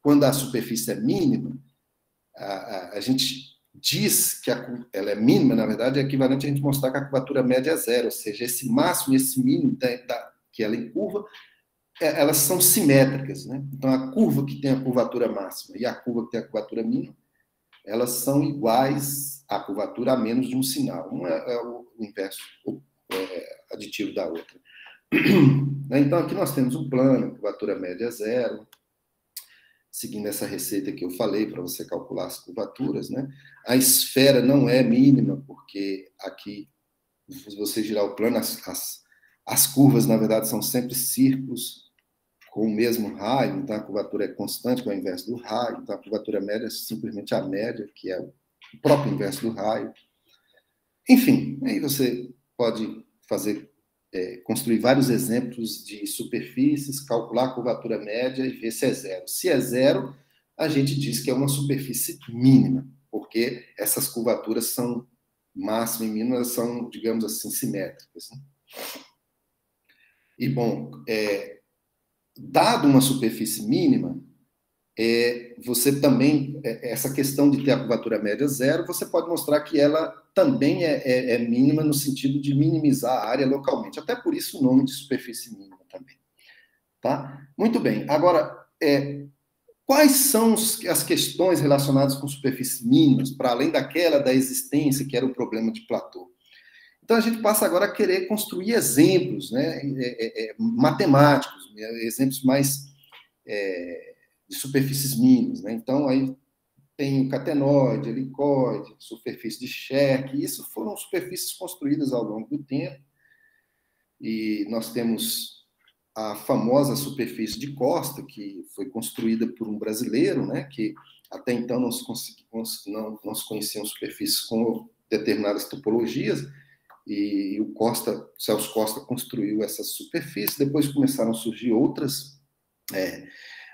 Quando a superfície é mínima, a gente diz que ela é mínima, na verdade, é equivalente a gente mostrar que a curvatura média é zero, ou seja, esse máximo e esse mínimo que ela em curva, elas são simétricas, né? Então, a curva que tem a curvatura máxima e a curva que tem a curvatura mínima, elas são iguais à curvatura a menos de um sinal. Um é o inverso aditivo da outra. Então, aqui nós temos um plano, curvatura média zero, seguindo essa receita que eu falei para você calcular as curvaturas, né? A esfera não é mínima, porque aqui, se você girar o plano, as curvas, na verdade, são sempre círculos com o mesmo raio, então a curvatura é constante, que é o inverso do raio, então a curvatura média é simplesmente a média, que é o próprio inverso do raio. Enfim, aí você pode construir vários exemplos de superfícies, calcular a curvatura média e ver se é zero. Se é zero, a gente diz que é uma superfície mínima, porque essas curvaturas são máxima e mínima, são, digamos assim, simétricas, né? E, bom, dado uma superfície mínima, você também, essa questão de ter a curvatura média zero, você pode mostrar que ela também é mínima no sentido de minimizar a área localmente. Até por isso o nome de superfície mínima também. Tá? Muito bem. Agora, quais são as questões relacionadas com superfícies mínimas, para além daquela da existência, que era o problema de Platão? Então, a gente passa agora a querer construir exemplos, né, matemáticos, exemplos mais de superfícies mínimas, né? Então, aí tem o catenoide, helicoide, superfície de Scherk, e isso foram superfícies construídas ao longo do tempo, e nós temos a famosa superfície de Costa, que foi construída por um brasileiro, né, que até então não se conheciam superfícies com determinadas topologias, e o Celso Costa construiu essa superfície, depois começaram a surgir outras.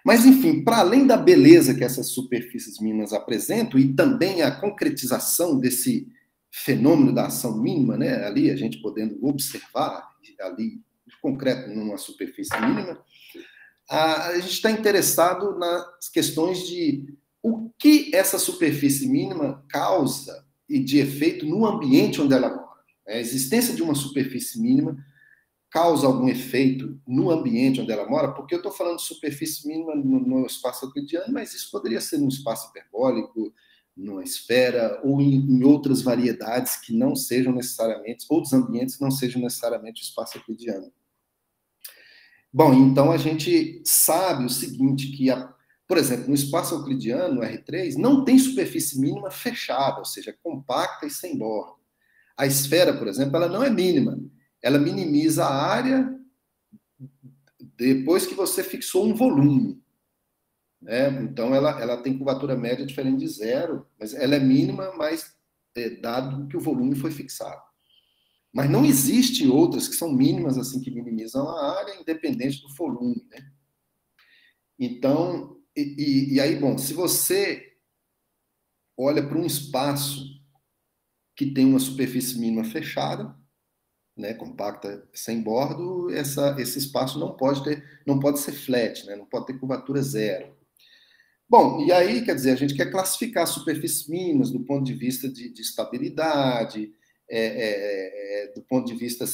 Mas, enfim, para além da beleza que essas superfícies mínimas apresentam, e também a concretização desse fenômeno da ação mínima, né, ali a gente podendo observar, ali, concreto, numa superfície mínima, a gente está interessado nas questões de o que essa superfície mínima causa e de efeito no ambiente onde ela mora. A existência de uma superfície mínima causa algum efeito no ambiente onde ela mora, porque eu estou falando de superfície mínima no espaço euclidiano, mas isso poderia ser num espaço hiperbólico, numa esfera, ou em outras variedades que não sejam necessariamente, outros ambientes que não sejam necessariamente o espaço euclidiano. Bom, então a gente sabe o seguinte, que, por exemplo, no espaço euclidiano, no R3, não tem superfície mínima fechada, ou seja, compacta e sem borda. A esfera, por exemplo, ela não é mínima. Ela minimiza a área depois que você fixou um volume. Né? Então, ela tem curvatura média diferente de zero, mas ela é mínima, mas dado que o volume foi fixado. Mas não existe outras que são mínimas, assim, que minimizam a área, independente do volume. Né? Então, e aí, bom, se você olha para um espaço que tem uma superfície mínima fechada, né, compacta, sem bordo, esse espaço não pode ser flat, né, não pode ter curvatura zero. Bom, e aí, quer dizer, a gente quer classificar superfícies mínimas do ponto de vista de estabilidade, do ponto de vista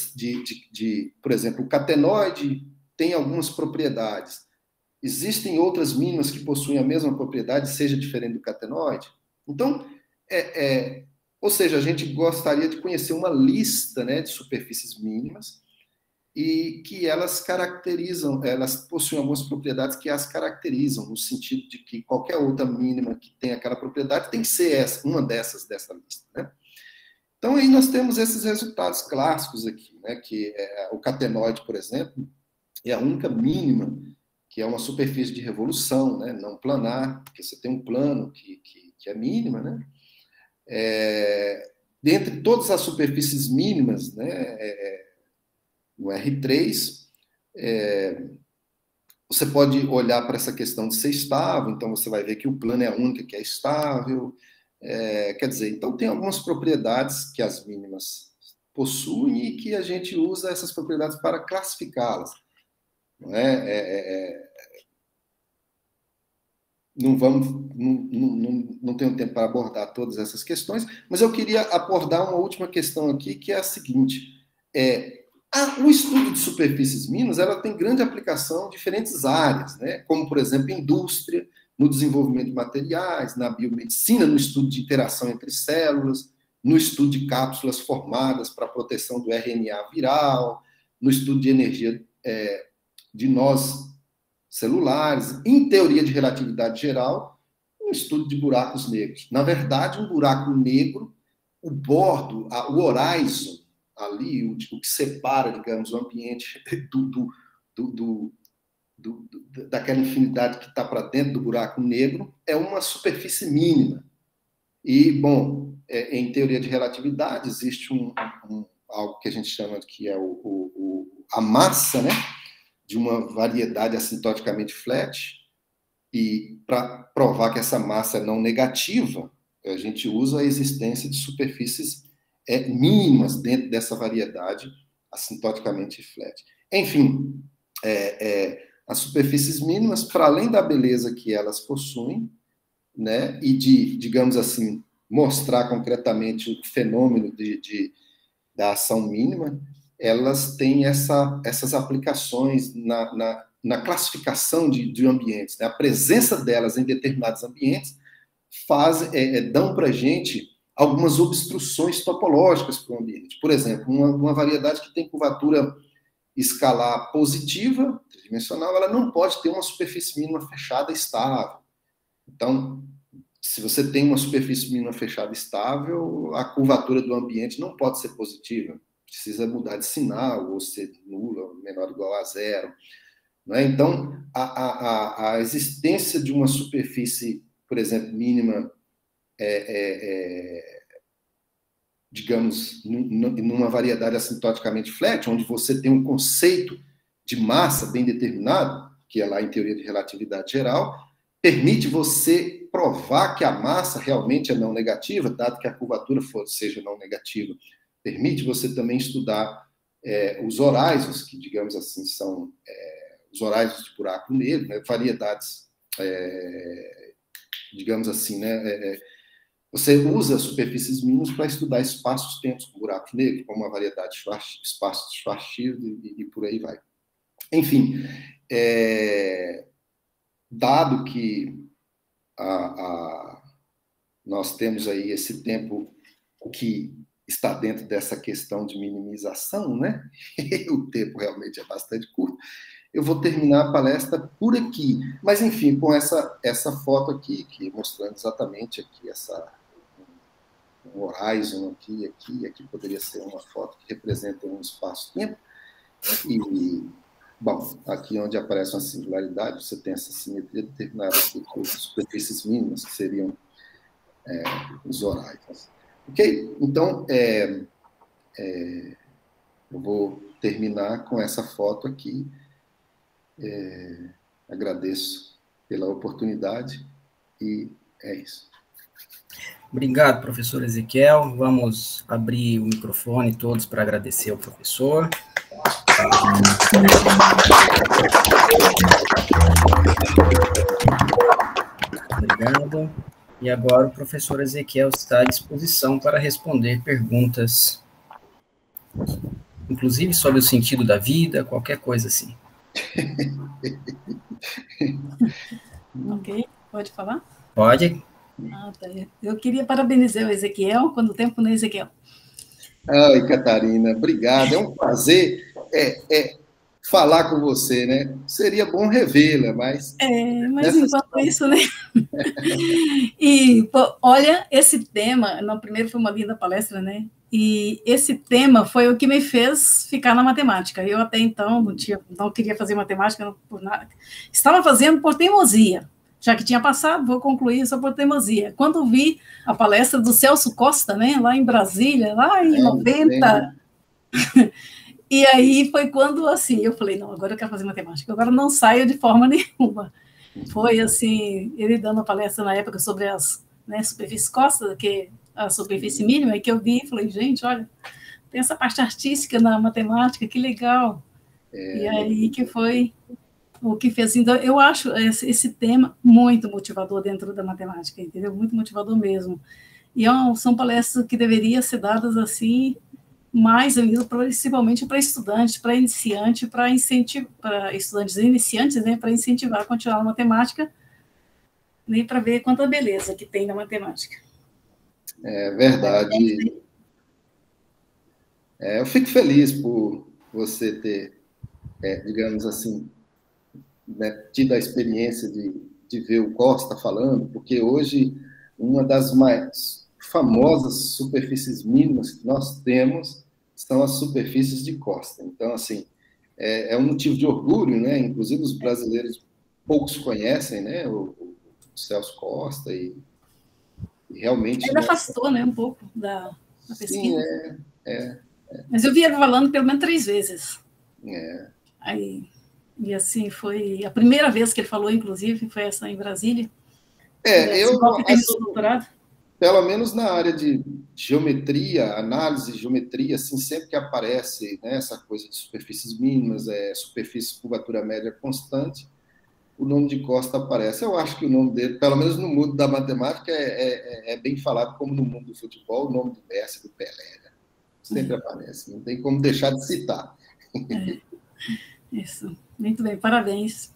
por exemplo, o catenoide tem algumas propriedades. Existem outras mínimas que possuem a mesma propriedade, seja diferente do catenoide? Então, ou seja, a gente gostaria de conhecer uma lista, né, de superfícies mínimas e que elas possuem algumas propriedades que as caracterizam, no sentido de que qualquer outra mínima que tenha aquela propriedade tem que ser uma dessa lista, né? Então, aí nós temos esses resultados clássicos aqui, né, que o catenoide, por exemplo, é a única mínima que é uma superfície de revolução, né, não planar, porque você tem um plano que é mínima, né? Dentre todas as superfícies mínimas, né, no R3, você pode olhar para essa questão de ser estável, então você vai ver que o plano é a única que é estável, quer dizer, então tem algumas propriedades que as mínimas possuem e que a gente usa essas propriedades para classificá-las. Não tenho tempo para abordar todas essas questões, mas eu queria abordar uma última questão aqui, que é a seguinte: o estudo de superfícies mínimas, ela tem grande aplicação em diferentes áreas, né? Como, por exemplo, indústria, no desenvolvimento de materiais, na biomedicina, no estudo de interação entre células, no estudo de cápsulas formadas para a proteção do RNA viral, no estudo de energia de nós celulares, em teoria de relatividade geral, um estudo de buracos negros. Na verdade, um buraco negro, o bordo, o horizon, ali, o que separa, digamos, o ambiente daquela infinidade que está para dentro do buraco negro, é uma superfície mínima. E, bom, em teoria de relatividade, existe algo que a gente chama que é a massa, né, de uma variedade assintoticamente flat, e para provar que essa massa é não negativa, a gente usa a existência de superfícies mínimas dentro dessa variedade assintoticamente flat. Enfim, as superfícies mínimas, para além da beleza que elas possuem, né, e de, digamos assim, mostrar concretamente o fenômeno da ação mínima, elas têm essas aplicações na classificação de ambientes, né? A presença delas em determinados ambientes dão para a gente algumas obstruções topológicas para o ambiente. Por exemplo, uma variedade que tem curvatura escalar positiva, tridimensional, ela não pode ter uma superfície mínima fechada estável. Então, se você tem uma superfície mínima fechada estável, a curvatura do ambiente não pode ser positiva. Precisa mudar de sinal, ou ser nula, menor ou igual a zero. Né? Então, a existência de uma superfície, por exemplo, mínima, digamos, numa variedade assintoticamente flat, onde você tem um conceito de massa bem determinado, que é lá em teoria de relatividade geral, permite você provar que a massa realmente é não negativa, dado que a curvatura seja não negativa. Permite você também estudar os horizons, que, digamos assim, são os horizons de buraco negro, né, variedades, digamos assim, né, você usa superfícies mínimas para estudar espaços-tempos com buraco negro, como a variedade de espaços de Schwarzschild e por aí vai. Enfim, dado que nós temos aí esse tempo que está dentro dessa questão de minimização, né? O tempo realmente é bastante curto. Eu vou terminar a palestra por aqui. Mas, enfim, com essa foto aqui, mostrando exatamente aqui um horizon aqui poderia ser uma foto que representa um espaço-tempo. E, bom, aqui onde aparece uma singularidade, você tem essa simetria determinada aqui com as superfícies mínimas, que seriam os horizons. Ok? Então, eu vou terminar com essa foto aqui. Agradeço pela oportunidade e é isso. Obrigado, professor Ezequiel. Vamos abrir o microfone todos para agradecer ao professor. Obrigado. E agora o professor Ezequiel está à disposição para responder perguntas inclusive sobre o sentido da vida, qualquer coisa assim. Ok, pode falar? Pode? Ah, tá. Eu queria parabenizar o Ezequiel, quando o tempo no Ezequiel. Ai, Catarina, obrigado. É um prazer falar com você, né? Seria bom revê-la, mas Mas enquanto isso, né? E, pô, olha, esse tema, no primeiro foi uma linda palestra, né? E esse tema foi o que me fez ficar na matemática. Eu até então não queria fazer matemática não, por nada. Estava fazendo por teimosia. Já que tinha passado, vou concluir só por teimosia. Quando vi a palestra do Celso Costa, né, lá em Brasília, lá em 90, e aí foi quando, assim, eu falei, não, agora eu quero fazer matemática, agora não saio de forma nenhuma. Foi, assim, ele dando a palestra na época sobre as, né, superfícies costas, que a superfície mínima, e que eu vi e falei, gente, olha, tem essa parte artística na matemática, que legal. E aí que foi o que fez. Então, eu acho esse tema muito motivador dentro da matemática, entendeu? Muito motivador mesmo. E são palestras que deveriam ser dadas assim, mais ainda, principalmente para estudantes, para iniciante, para estudantes iniciantes, né, para incentivar a continuar na matemática, e para ver quanta beleza que tem na matemática. É verdade. Eu fico feliz por você ter, digamos assim, né, tido a experiência de ver o Costa falando, porque hoje uma das mais famosas superfícies mínimas que nós temos são as superfícies de Costa. Então, assim, é um motivo de orgulho, né? Inclusive os brasileiros poucos conhecem, né? O Celso Costa e realmente... Ele afastou, né, um pouco da pesquisa. Sim, Mas eu vi ele falando pelo menos 3 vezes. Aí, e assim, foi a primeira vez que ele falou, inclusive, foi essa em Brasília. Eu assim, doutorado. Pelo menos na área de geometria, análise de geometria, assim, sempre que aparece, né, essa coisa de superfícies mínimas, superfície de curvatura média constante, o nome de Costa aparece. Eu acho que o nome dele, pelo menos no mundo da matemática, é bem falado, como no mundo do futebol, o nome do Messi, do Pelé, né? Sempre aparece, não tem como deixar de citar. Isso, muito bem, parabéns.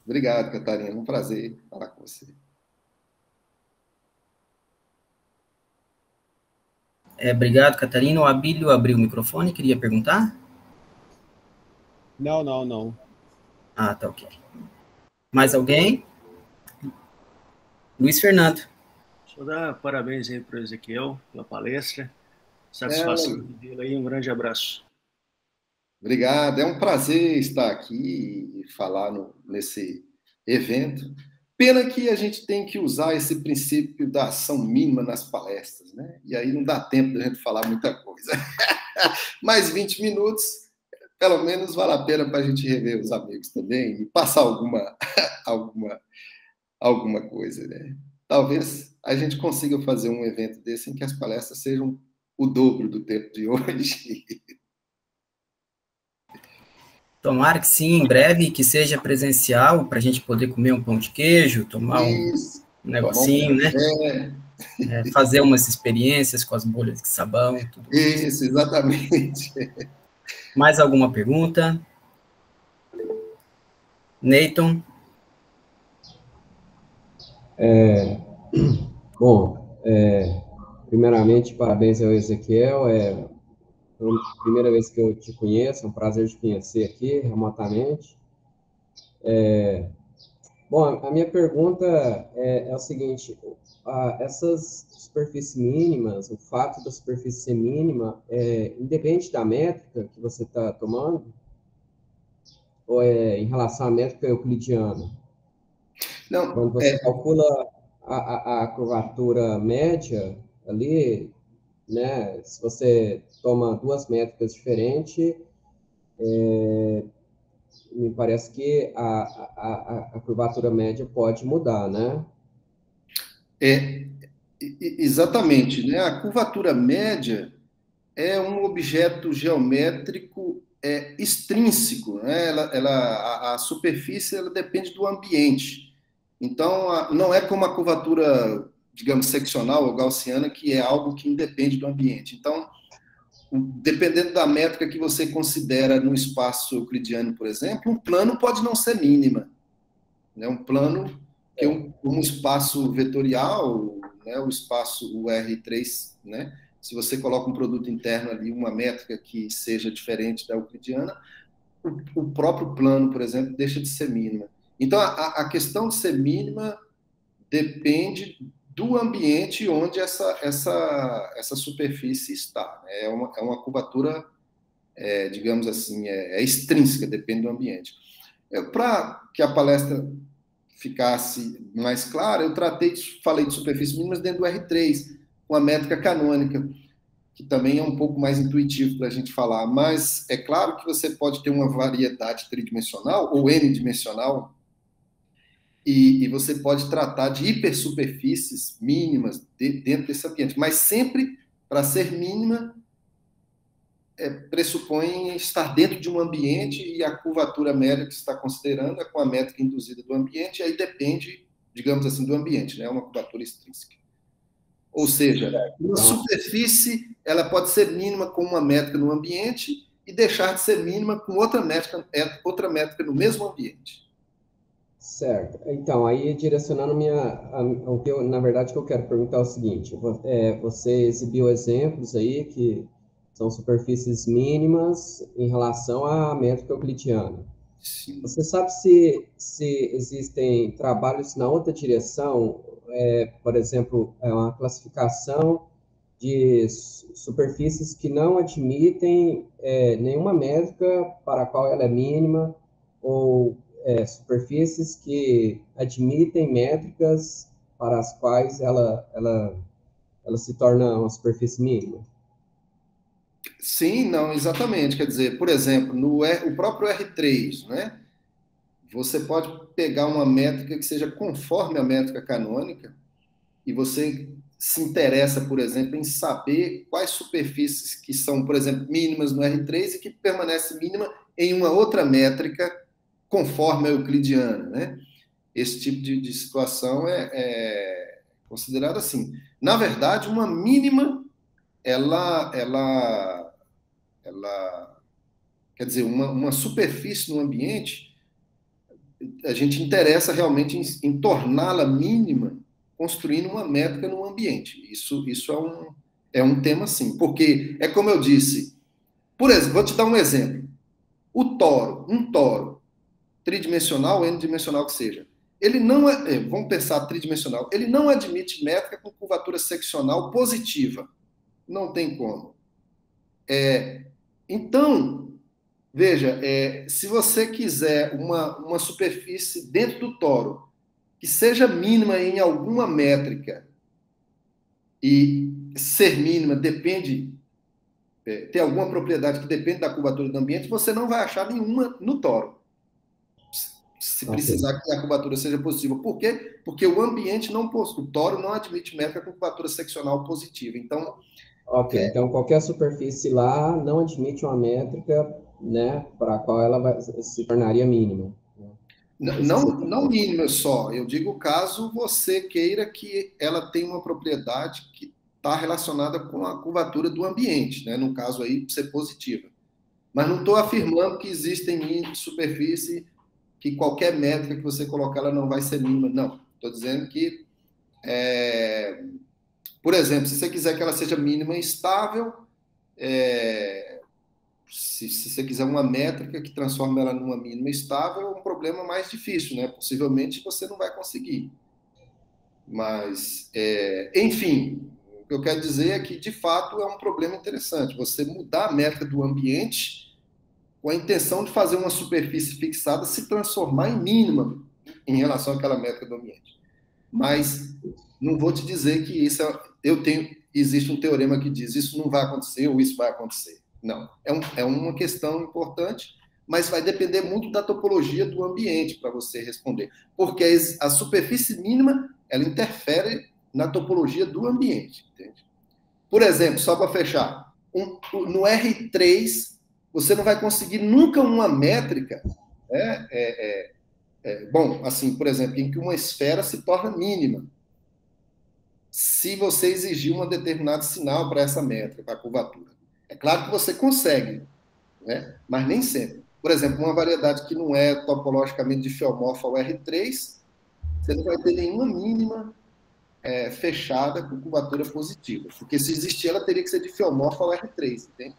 Obrigado, Catarina, um prazer falar com você. Obrigado, Catarina. O Abílio abriu o microfone, queria perguntar? Não. Ah, tá ok. Mais alguém? Luiz Fernando. Só dar parabéns aí para o Ezequiel pela palestra. Satisfação de vê-lo aí, um grande abraço. Obrigado, é um prazer estar aqui e falar nesse evento. Pena que a gente tem que usar esse princípio da ação mínima nas palestras, né? E aí não dá tempo de a gente falar muita coisa. Mais 20 minutos, pelo menos vale a pena para a gente rever os amigos também e passar alguma coisa, né? Talvez a gente consiga fazer um evento desse em que as palestras sejam o dobro do tempo de hoje. Tomara que sim, em breve, que seja presencial, para a gente poder comer um pão de queijo, tomar um negocinho, né? Fazer umas experiências com as bolhas de sabão. Tudo isso, exatamente. Mais alguma pergunta? Neyton? Primeiramente, parabéns ao Ezequiel. É a primeira vez que eu te conheço, é um prazer te conhecer aqui, remotamente. Bom, a minha pergunta é o seguinte, essas superfícies mínimas, o fato da superfície ser mínima, independe da métrica que você está tomando, ou em relação à métrica euclidiana? Não, quando você calcula a curvatura média ali, né, se você toma 2 métricas diferentes, me parece que a curvatura média pode mudar, né? Exatamente, né? A curvatura média é um objeto geométrico extrínseco, né? A superfície ela depende do ambiente. Então, não é como a curvatura, digamos, seccional ou gaussiana, que é algo que independe do ambiente. Então, dependendo da métrica que você considera no espaço euclidiano, por exemplo, um plano pode não ser mínima. Né? Um plano que é um espaço vetorial, né? O espaço, o R3, né? Se você coloca um produto interno ali, uma métrica que seja diferente da euclidiana, o próprio plano, por exemplo, deixa de ser mínima. Então, a questão de ser mínima depende do ambiente onde essa superfície está. É uma curvatura, digamos assim, extrínseca, depende do ambiente. Para que a palestra ficasse mais clara, eu falei de superfícies mínimas dentro do R3, uma métrica canônica, que também é um pouco mais intuitivo para a gente falar, mas é claro que você pode ter uma variedade tridimensional ou n-dimensional, e você pode tratar de hipersuperfícies mínimas dentro desse ambiente, mas sempre, para ser mínima, pressupõe estar dentro de um ambiente e a curvatura média que você está considerando é com a métrica induzida do ambiente, e aí depende, digamos assim, do ambiente, né? Uma curvatura extrínseca. Ou seja, uma superfície ela pode ser mínima com uma métrica no ambiente e deixar de ser mínima com outra métrica no mesmo ambiente. Certo. Então, aí direcionando na verdade, o que eu quero perguntar é o seguinte, você exibiu exemplos aí que são superfícies mínimas em relação à métrica euclidiana. Sim. Você sabe se existem trabalhos na outra direção, por exemplo, uma classificação de superfícies que não admitem nenhuma métrica para a qual ela é mínima, ou superfícies que admitem métricas para as quais ela se torna uma superfície mínima? Sim, não, exatamente. Quer dizer, por exemplo, o próprio R3, né? Você pode pegar uma métrica que seja conforme a métrica canônica e você se interessa, por exemplo, em saber quais superfícies que são, por exemplo, mínimas no R3 e que permanece mínima em uma outra métrica conforme a euclidiana, né? Esse tipo de situação é considerado assim. Na verdade, uma mínima, ela quer dizer, uma superfície no ambiente, a gente interessa realmente em torná-la mínima, construindo uma métrica no ambiente. Isso é um tema, sim. Porque, é como eu disse, por exemplo, vou te dar um exemplo. Um toro, tridimensional, n-dimensional que seja, ele não vamos pensar tridimensional, ele não admite métrica com curvatura seccional positiva. Não tem como. Então, veja, se você quiser uma superfície dentro do toro que seja mínima em alguma métrica, e ser mínima depende, ter alguma propriedade que depende da curvatura do ambiente, você não vai achar nenhuma no toro. Se precisar que a curvatura seja positiva. Por quê? Porque o ambiente o toro não admite métrica com curvatura seccional positiva. Então, então qualquer superfície lá não admite uma métrica, né, para a qual ela se tornaria mínima. Não mínima só. Eu digo caso você queira que ela tenha uma propriedade que está relacionada com a curvatura do ambiente, né? No caso aí, ser positiva. Mas não estou afirmando que existem superfície que qualquer métrica que você colocar ela não vai ser mínima. Não. Estou dizendo que, por exemplo, se você quiser que ela seja mínima e estável, se você quiser uma métrica que transforme ela numa mínima estável, é um problema mais difícil, né? Possivelmente você não vai conseguir. Mas, enfim, o que eu quero dizer é que, de fato, é um problema interessante. Você mudar a métrica do ambiente com a intenção de fazer uma superfície fixada se transformar em mínima em relação àquela métrica do ambiente. Mas não vou te dizer que isso existe um teorema que diz isso não vai acontecer ou isso vai acontecer. Não. É uma questão importante, mas vai depender muito da topologia do ambiente para você responder. Porque a superfície mínima, ela interfere na topologia do ambiente. Entende? Por exemplo, só para fechar, no R3, você não vai conseguir nunca uma métrica, bom, assim, por exemplo, em que uma esfera se torna mínima, se você exigir um determinado sinal para essa métrica, para a curvatura. É claro que você consegue, né? Mas nem sempre. Por exemplo, uma variedade que não é topologicamente difiomorfa ao R3, você não vai ter nenhuma mínima fechada com curvatura positiva. Porque se existir, ela teria que ser difiomorfa ao R3, entende?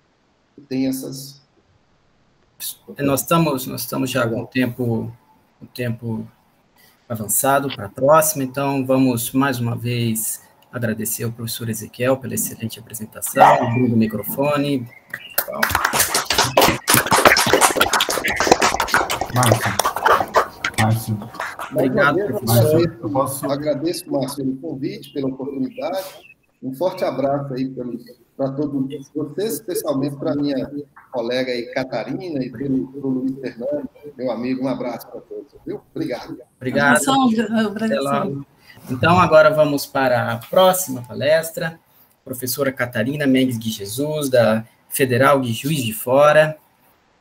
E tem essas... Nós estamos já com o tempo avançado para a próxima, então vamos mais uma vez agradecer ao professor Ezequiel pela excelente apresentação, abrindo o microfone. Márcio. Obrigado, professor. Agradeço, Márcio, pelo convite, pela oportunidade. Um forte abraço aí para todos vocês, especialmente para a minha colega aí, Catarina, e para o Luiz Fernando, meu amigo. Um abraço para todos, viu? Obrigado. Obrigado. Então, agora vamos para a próxima palestra. Professora Catarina Mendes de Jesus, da Federal de Juiz de Fora,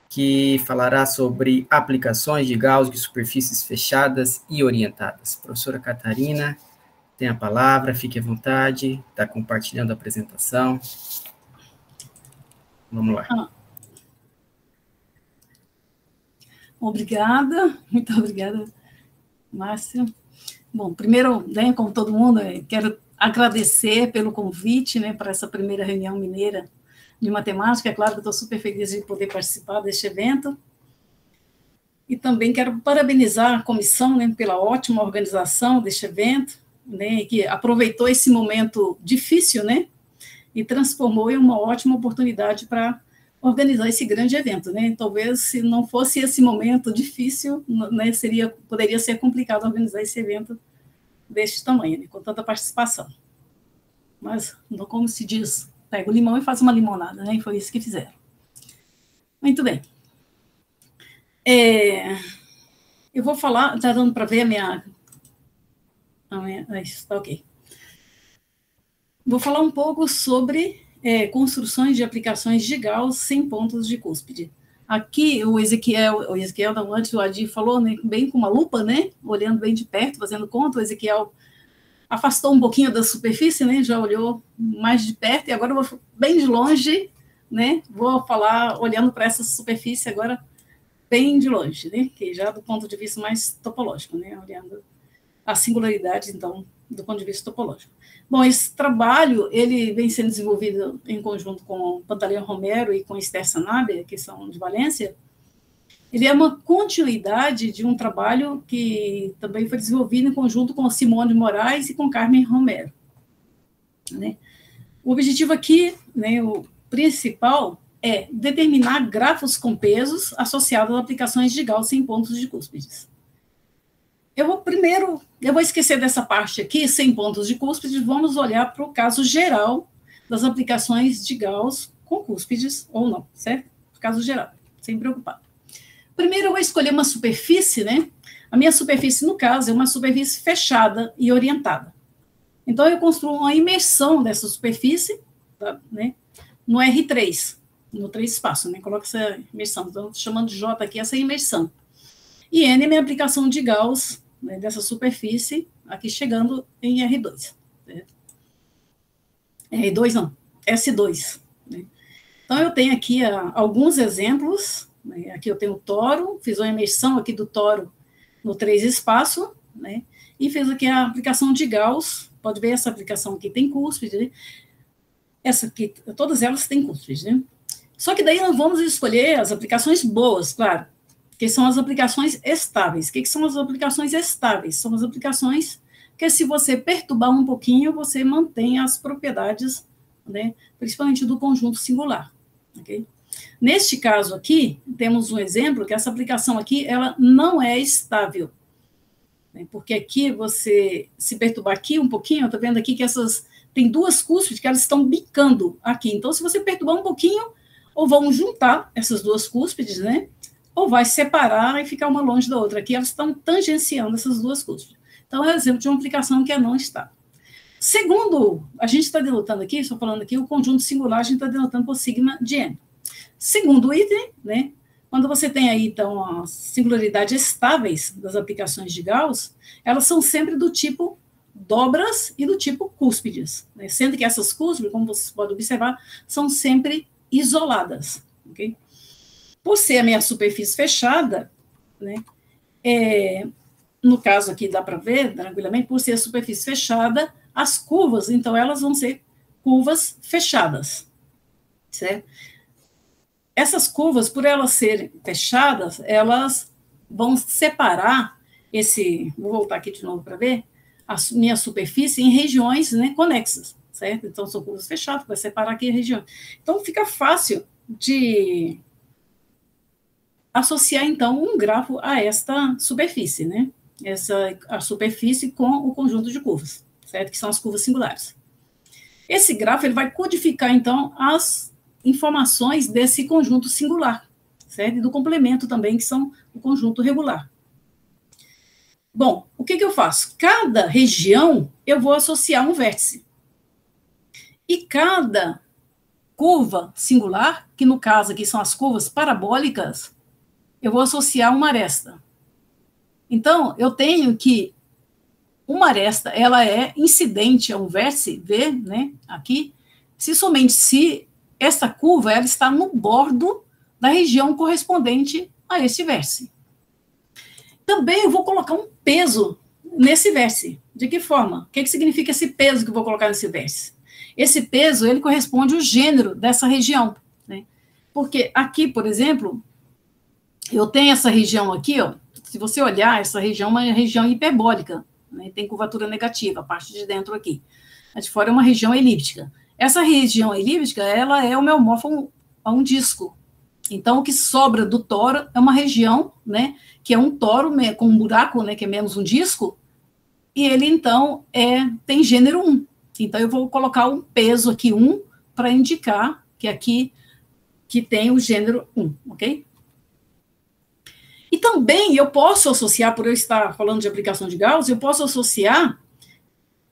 que falará sobre aplicações de Gauss de superfícies fechadas e orientadas. Professora Catarina, tem a palavra, fique à vontade, está compartilhando a apresentação. Vamos lá. Obrigada, muito obrigada, Márcia. Bom, primeiro, né, como todo mundo, quero agradecer pelo convite, né, para essa primeira reunião mineira de matemática. É claro que estou super feliz de poder participar deste evento. E também quero parabenizar a comissão, né, pela ótima organização deste evento, né, que aproveitou esse momento difícil, né, e transformou em uma ótima oportunidade para organizar esse grande evento, né. Talvez, se não fosse esse momento difícil, né, poderia ser complicado organizar esse evento deste tamanho, né, com tanta participação. Mas, como se diz, pega o limão e faz uma limonada, né, e foi isso que fizeram. Muito bem. Eu vou falar, está dando para ver a minha... Está ok. Vou falar um pouco sobre construções de aplicações de Gauss sem pontos de cúspide. Aqui, o Ezequiel, antes o Adi falou, né, bem com uma lupa, né, olhando bem de perto, fazendo conta, o Ezequiel afastou um pouquinho da superfície, né, já olhou mais de perto, e agora eu vou bem de longe, né, vou falar olhando para essa superfície agora bem de longe, né, que já do ponto de vista mais topológico, né, olhando a singularidade, então, do ponto de vista topológico. Bom, esse trabalho, ele vem sendo desenvolvido em conjunto com Pantaleão Romero e com Esther Sanabria, que são de Valência. Ele é uma continuidade de um trabalho que também foi desenvolvido em conjunto com Simone de Moraes e com Carmen Romero, né? O objetivo aqui, né, o principal, é determinar grafos com pesos associados a aplicações de Gauss sem pontos de cúspides. Eu vou esquecer dessa parte aqui, sem pontos de cúspides, vamos olhar para o caso geral das aplicações de Gauss com cúspides ou não, certo? Caso geral, sem preocupar. Primeiro eu vou escolher uma superfície, né? A minha superfície, no caso, é uma superfície fechada e orientada. Então, eu construo uma imersão dessa superfície, tá, né, no R3, no 3 espaço, né? Coloco essa imersão, então, estou chamando de J aqui, essa imersão. E N é minha aplicação de Gauss, né, dessa superfície, aqui chegando em R2. Né? R2 não, S2. Né? Então, eu tenho aqui alguns exemplos, né? Aqui eu tenho o toro, fiz uma imersão aqui do toro no 3 espaço, né? E fiz aqui a aplicação de Gauss, pode ver essa aplicação aqui tem cúspide, né? Essa aqui, todas elas têm cúspide, né? Só que daí nós vamos escolher as aplicações boas, claro, que são as aplicações estáveis. O que são as aplicações estáveis? São as aplicações que, se você perturbar um pouquinho, você mantém as propriedades, né, principalmente do conjunto singular. Okay? Neste caso aqui, temos um exemplo que essa aplicação aqui, ela não é estável. Né, porque aqui, você se perturbar aqui um pouquinho, eu estou vendo aqui que tem duas cúspides que elas estão bicando aqui. Então, se você perturbar um pouquinho, ou vão juntar essas duas cúspides, né? Ou vai separar e ficar uma longe da outra. Aqui elas estão tangenciando essas duas cúspides. Então, é um exemplo de uma aplicação que não estável. Segundo, a gente está denotando aqui, estou falando aqui, o conjunto singular, a gente está denotando por sigma de n. Segundo item, né? Quando você tem aí, então, as singularidades estáveis das aplicações de Gauss, elas são sempre do tipo dobras e do tipo cúspides, né? Sendo que essas cúspides, como vocês podem observar, são sempre isoladas, Por ser a minha superfície fechada, né, no caso aqui dá para ver tranquilamente, por ser a superfície fechada, as curvas, então, elas vão ser curvas fechadas, certo? Essas curvas, por elas serem fechadas, elas vão separar vou voltar aqui de novo para ver, a minha superfície em regiões, né, conexas, certo? Então, são curvas fechadas, vai separar aqui a região. Então, fica fácil de associar, então, um grafo a esta superfície, né? A superfície com o conjunto de curvas, certo? Que são as curvas singulares. Esse grafo ele vai codificar, então, as informações desse conjunto singular, certo? E do complemento também, que são o conjunto regular. Bom, o que eu faço? Cada região eu vou associar um vértice. E cada curva singular, que no caso aqui são as curvas parabólicas, eu vou associar uma aresta. Então, eu tenho que uma aresta, ela é incidente a um vértice V, né, aqui, somente se essa curva ela está no bordo da região correspondente a esse vértice. Também eu vou colocar um peso nesse vértice. De que forma? O que significa esse peso que eu vou colocar nesse vértice? Esse peso, ele corresponde ao gênero dessa região, né? Porque aqui, por exemplo, eu tenho essa região aqui, ó, se você olhar, essa região é uma região hiperbólica, né? Tem curvatura negativa, a parte de dentro aqui. A de fora é uma região elíptica. Essa região elíptica, ela é homeomórfica a um disco. Então, o que sobra do toro é uma região, né, que é um toro com um buraco, né, que é menos um disco, e ele, então, tem gênero 1. Então, eu vou colocar um peso aqui, 1, para indicar que aqui que tem o gênero 1, ok? E também eu posso associar, por eu estar falando de aplicação de Gauss, eu posso associar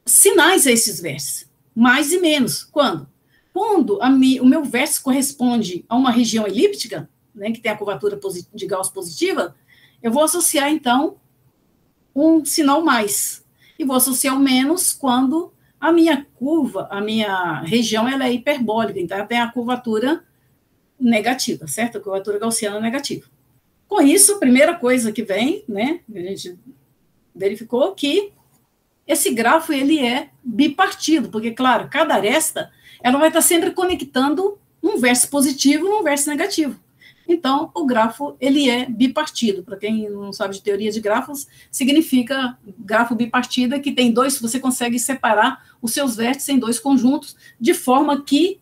sinais a esses vértices, mais e menos. Quando? Quando o meu vértice corresponde a uma região elíptica, né, que tem a curvatura de Gauss positiva, eu vou associar, então, um sinal mais. E vou associar o menos quando a minha curva, a minha região, ela é hiperbólica, então ela tem a curvatura negativa, certo? A curvatura gaussiana negativa. Com isso, a primeira coisa que vem, né, a gente verificou que esse grafo ele é bipartido, porque, claro, cada aresta ela vai estar sempre conectando um vértice positivo e um vértice negativo. Então, o grafo ele é bipartido. Para quem não sabe de teoria de grafos, significa grafo bipartida, que tem dois, você consegue separar os seus vértices em dois conjuntos, de forma que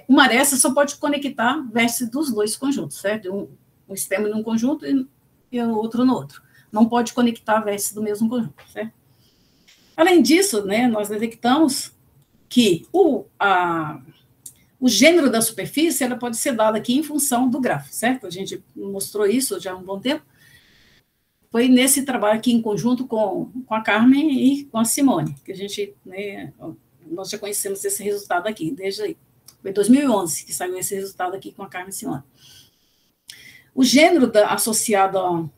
uma aresta só pode conectar vértices dos dois conjuntos, certo? Um extremo em um conjunto e o outro no outro. Não pode conectar vértices do mesmo conjunto, certo? Além disso, né, nós detectamos que o gênero da superfície ela pode ser dado aqui em função do grafo, certo? A gente mostrou isso já há um bom tempo. Foi nesse trabalho aqui em conjunto com a Carmen e com a Simone, que a gente, né, nós já conhecemos esse resultado aqui, desde aí. Foi em 2011 que saiu esse resultado aqui com a Carmen e Simone. O gênero associado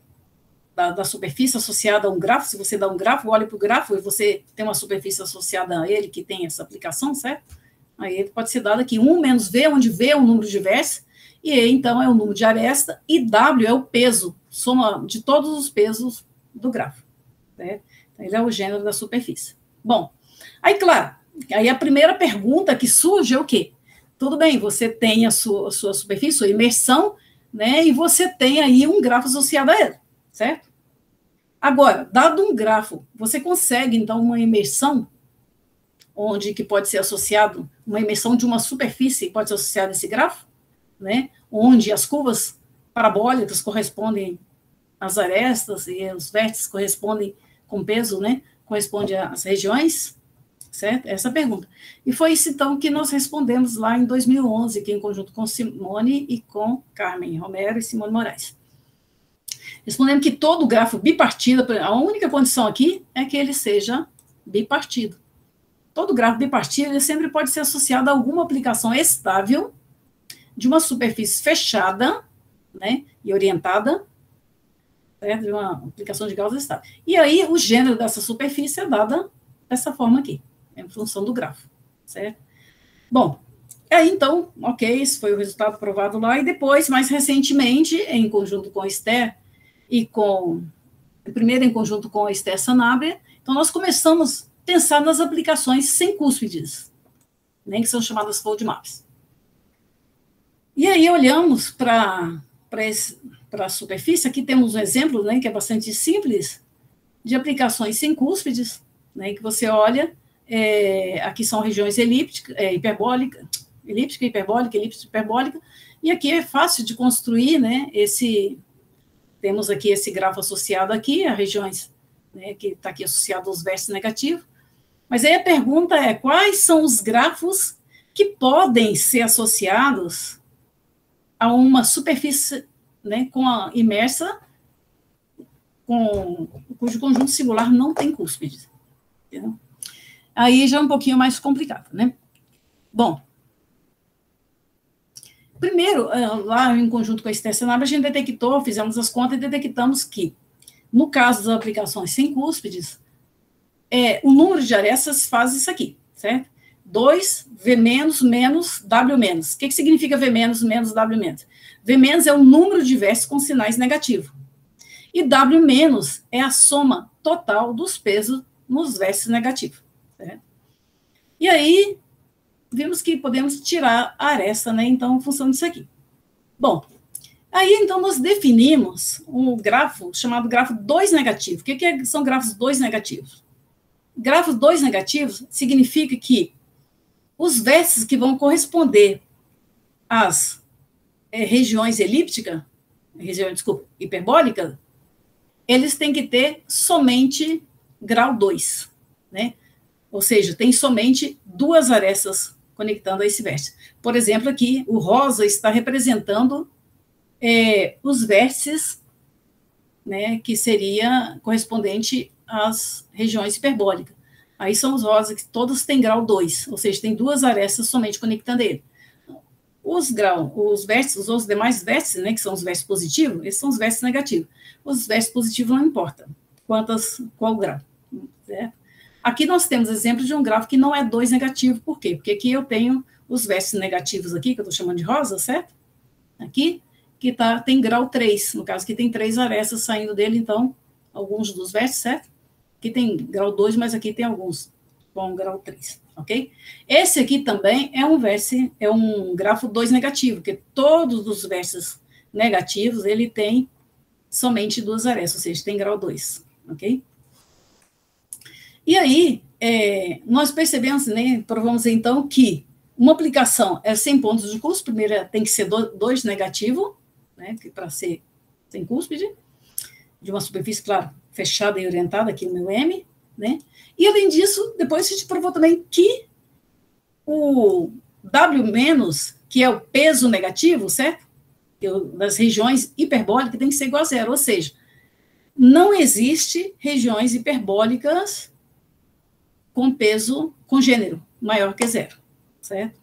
da superfície associada a um grafo, se você dá um grafo, olha para o grafo e você tem uma superfície associada a ele que tem essa aplicação, certo? Aí ele pode ser dado aqui 1 menos V, onde V é o número de vértices, e E, então, é o número de aresta, e W é o peso, soma de todos os pesos do grafo, né? Então, ele é o gênero da superfície. Bom, aí, claro, aí a primeira pergunta que surge é o quê? Tudo bem, você tem a sua superfície, sua imersão, né, e você tem aí um grafo associado a ele, certo? Agora, dado um grafo, você consegue, então, uma imersão, onde que pode ser associado, uma imersão de uma superfície pode ser associada a esse grafo, né, onde as curvas parabólicas correspondem às arestas e os vértices correspondem com peso, né, corresponde às regiões, certo? Essa é a pergunta. E foi isso, então, que nós respondemos lá em 2011, aqui em conjunto com Simone e com Carmen Romero e Simone Moraes. Respondendo que todo grafo bipartido, a única condição aqui é que ele seja bipartido. Todo grafo bipartido ele sempre pode ser associado a alguma aplicação estável de uma superfície fechada, né, e orientada, certo? De uma aplicação de Gauss estável. E aí o gênero dessa superfície é dada dessa forma aqui, em função do grafo, certo? Bom, aí, então, ok, esse foi o resultado provado lá, e depois, mais recentemente, em conjunto com a Esther, primeiro em conjunto com a Esther Sanabria, então nós começamos a pensar nas aplicações sem cúspides, né, que são chamadas fold maps. E aí olhamos para a superfície, aqui temos um exemplo, né, que é bastante simples, de aplicações sem cúspides, né, que você olha, aqui são regiões elíptica, hiperbólica, hiperbólica, e aqui é fácil de construir, né, temos aqui esse grafo associado aqui, a regiões, né, que está aqui associado aos vértices negativos, mas aí a pergunta é, quais são os grafos que podem ser associados a uma superfície, né, imersa, cujo conjunto singular não tem cúspide. Entendeu? Aí já é um pouquinho mais complicado, né? Bom, primeiro, lá em conjunto com a Esther Sanabria, a gente fizemos as contas e detectamos que, no caso das aplicações sem cúspides, o número de arestas faz isso aqui, certo? 2V menos W menos. O que significa V menos W menos? V menos é o número de vértices com sinais negativos. E W menos é a soma total dos pesos nos vértices negativos. Certo? E aí, vimos que podemos tirar a aresta, né? Então, em função disso aqui. Bom, aí, então, nós definimos um grafo chamado grafo 2 negativo. O que são grafos 2 negativos? Grafos 2 negativos significa que os vértices que vão corresponder às regiões hiperbólicas, eles têm que ter somente grau 2, né? Ou seja, tem somente 2 arestas conectando a esse vértice. Por exemplo, aqui, o rosa está representando os vértices, né, que seria correspondente às regiões hiperbólicas. Aí são os rosas que todos têm grau 2, ou seja, tem 2 arestas somente conectando ele. Os vértices, os demais vértices, né, que são os vértices positivos, esses são os vértices negativos. Os vértices positivos não importam qual grau. Certo? Aqui nós temos exemplo de um grafo que não é 2 negativo. Por quê? Porque aqui eu tenho os vértices negativos aqui, que eu estou chamando de rosa, certo? Aqui, que tem grau 3. No caso, aqui tem 3 arestas saindo dele, então, alguns dos vértices, certo? Aqui tem grau 2, mas aqui tem alguns com grau 3, ok? Esse aqui também é um grafo 2 negativo, porque todos os vértices negativos, ele tem somente 2 arestas, ou seja, tem grau 2, ok? E aí, nós percebemos, né, provamos então que uma aplicação é sem pontos de cúspide, primeiro tem que ser 2 negativo, né, para ser sem cúspide, de uma superfície, claro, fechada e orientada aqui no meu M, né? E, além disso, depois a gente provou também que o W-, que é o peso negativo, certo? Das regiões hiperbólicas tem que ser igual a 0, ou seja, não existe regiões hiperbólicas com gênero maior que 0, certo?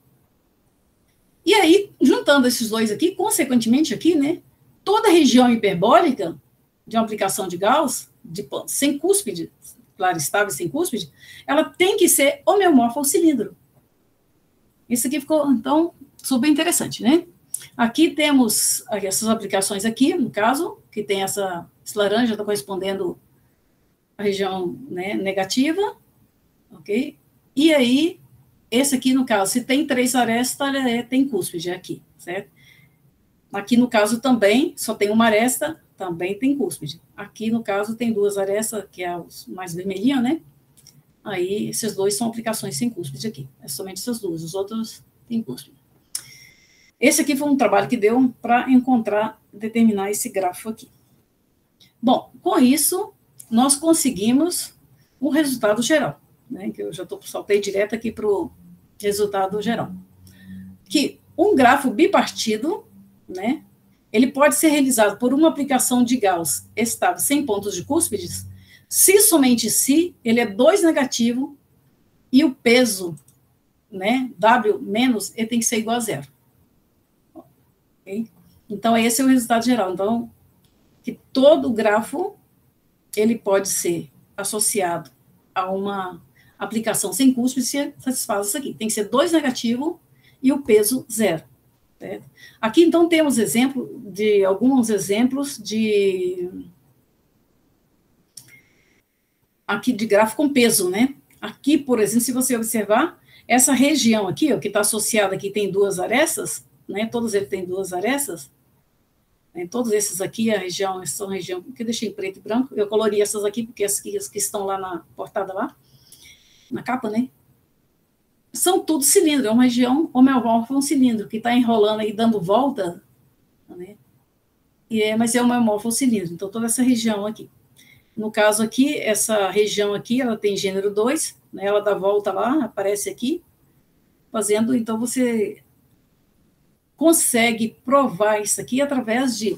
E aí, juntando esses dois aqui, consequentemente aqui, né, toda região hiperbólica de uma aplicação de Gauss, sem cúspide, claro, estável sem cúspide, ela tem que ser homeomorfa ao cilindro. Isso aqui ficou, então, super interessante, né? Aqui temos essas aplicações aqui, no caso, que tem esse laranja está correspondendo à região, né, negativa, ok? E aí, esse aqui, no caso, se tem 3 arestas, tem cúspide aqui, certo? Aqui, no caso, também, só tem uma aresta, também tem cúspide. Aqui, no caso, tem 2 arestas, que é os mais vermelhinhos, né? Aí, esses 2 são aplicações sem cúspide aqui. É somente essas 2, os outros têm cúspide. Esse aqui foi um trabalho que deu para determinar esse grafo aqui. Bom, com isso, nós conseguimos o resultado geral, né? Que eu já saltei direto aqui para o resultado geral. Que um grafo bipartido, né? Ele pode ser realizado por uma aplicação de Gauss estável sem pontos de cúspides, se somente se ele é 2 negativo e o peso, né, W menos, ele tem que ser igual a 0. Okay? Então, esse é o resultado geral. Então, que todo grafo, ele pode ser associado a uma aplicação sem cúspide se satisfaz isso aqui. Tem que ser 2 negativo e o peso 0. Certo? Aqui, então, temos alguns exemplos aqui de gráfico com peso, né? Aqui, por exemplo, se você observar, essa região aqui, ó, que está associada aqui, tem 2 arestas, né? Todos eles têm 2 arestas. Né? Todos esses aqui, são região que eu deixei em preto e branco. Eu colori essas aqui, porque as que estão lá na portada lá, na capa, né? São tudo cilindro, é uma região homeomórfica, um cilindro, que está enrolando aí, dando volta, né? Mas é homeomórfico cilindro, então toda essa região aqui. No caso aqui, essa região aqui, ela tem gênero 2, né? Ela dá volta lá, aparece aqui, fazendo, então você consegue provar isso aqui através de...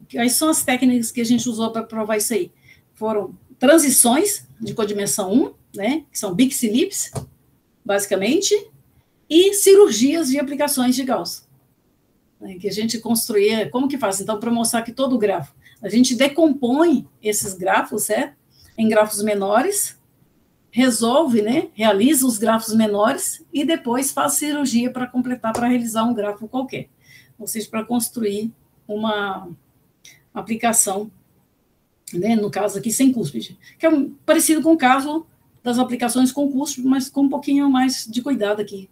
Quais são as técnicas que a gente usou para provar isso aí? Foram transições de codimensão 1, né? Que são Bixi-Lips, basicamente, e cirurgias de aplicações de Gauss, né, que a gente construía. Como que faz? Então, para mostrar que todo grafo, a gente decompõe esses grafos, certo? Em grafos menores, resolve, né, realiza os grafos menores e depois faz cirurgia para completar, para realizar um grafo qualquer, ou seja, para construir uma aplicação, né, no caso aqui, sem cúspide, que é parecido com o caso das aplicações com cúspide, mas com um pouquinho mais de cuidado aqui.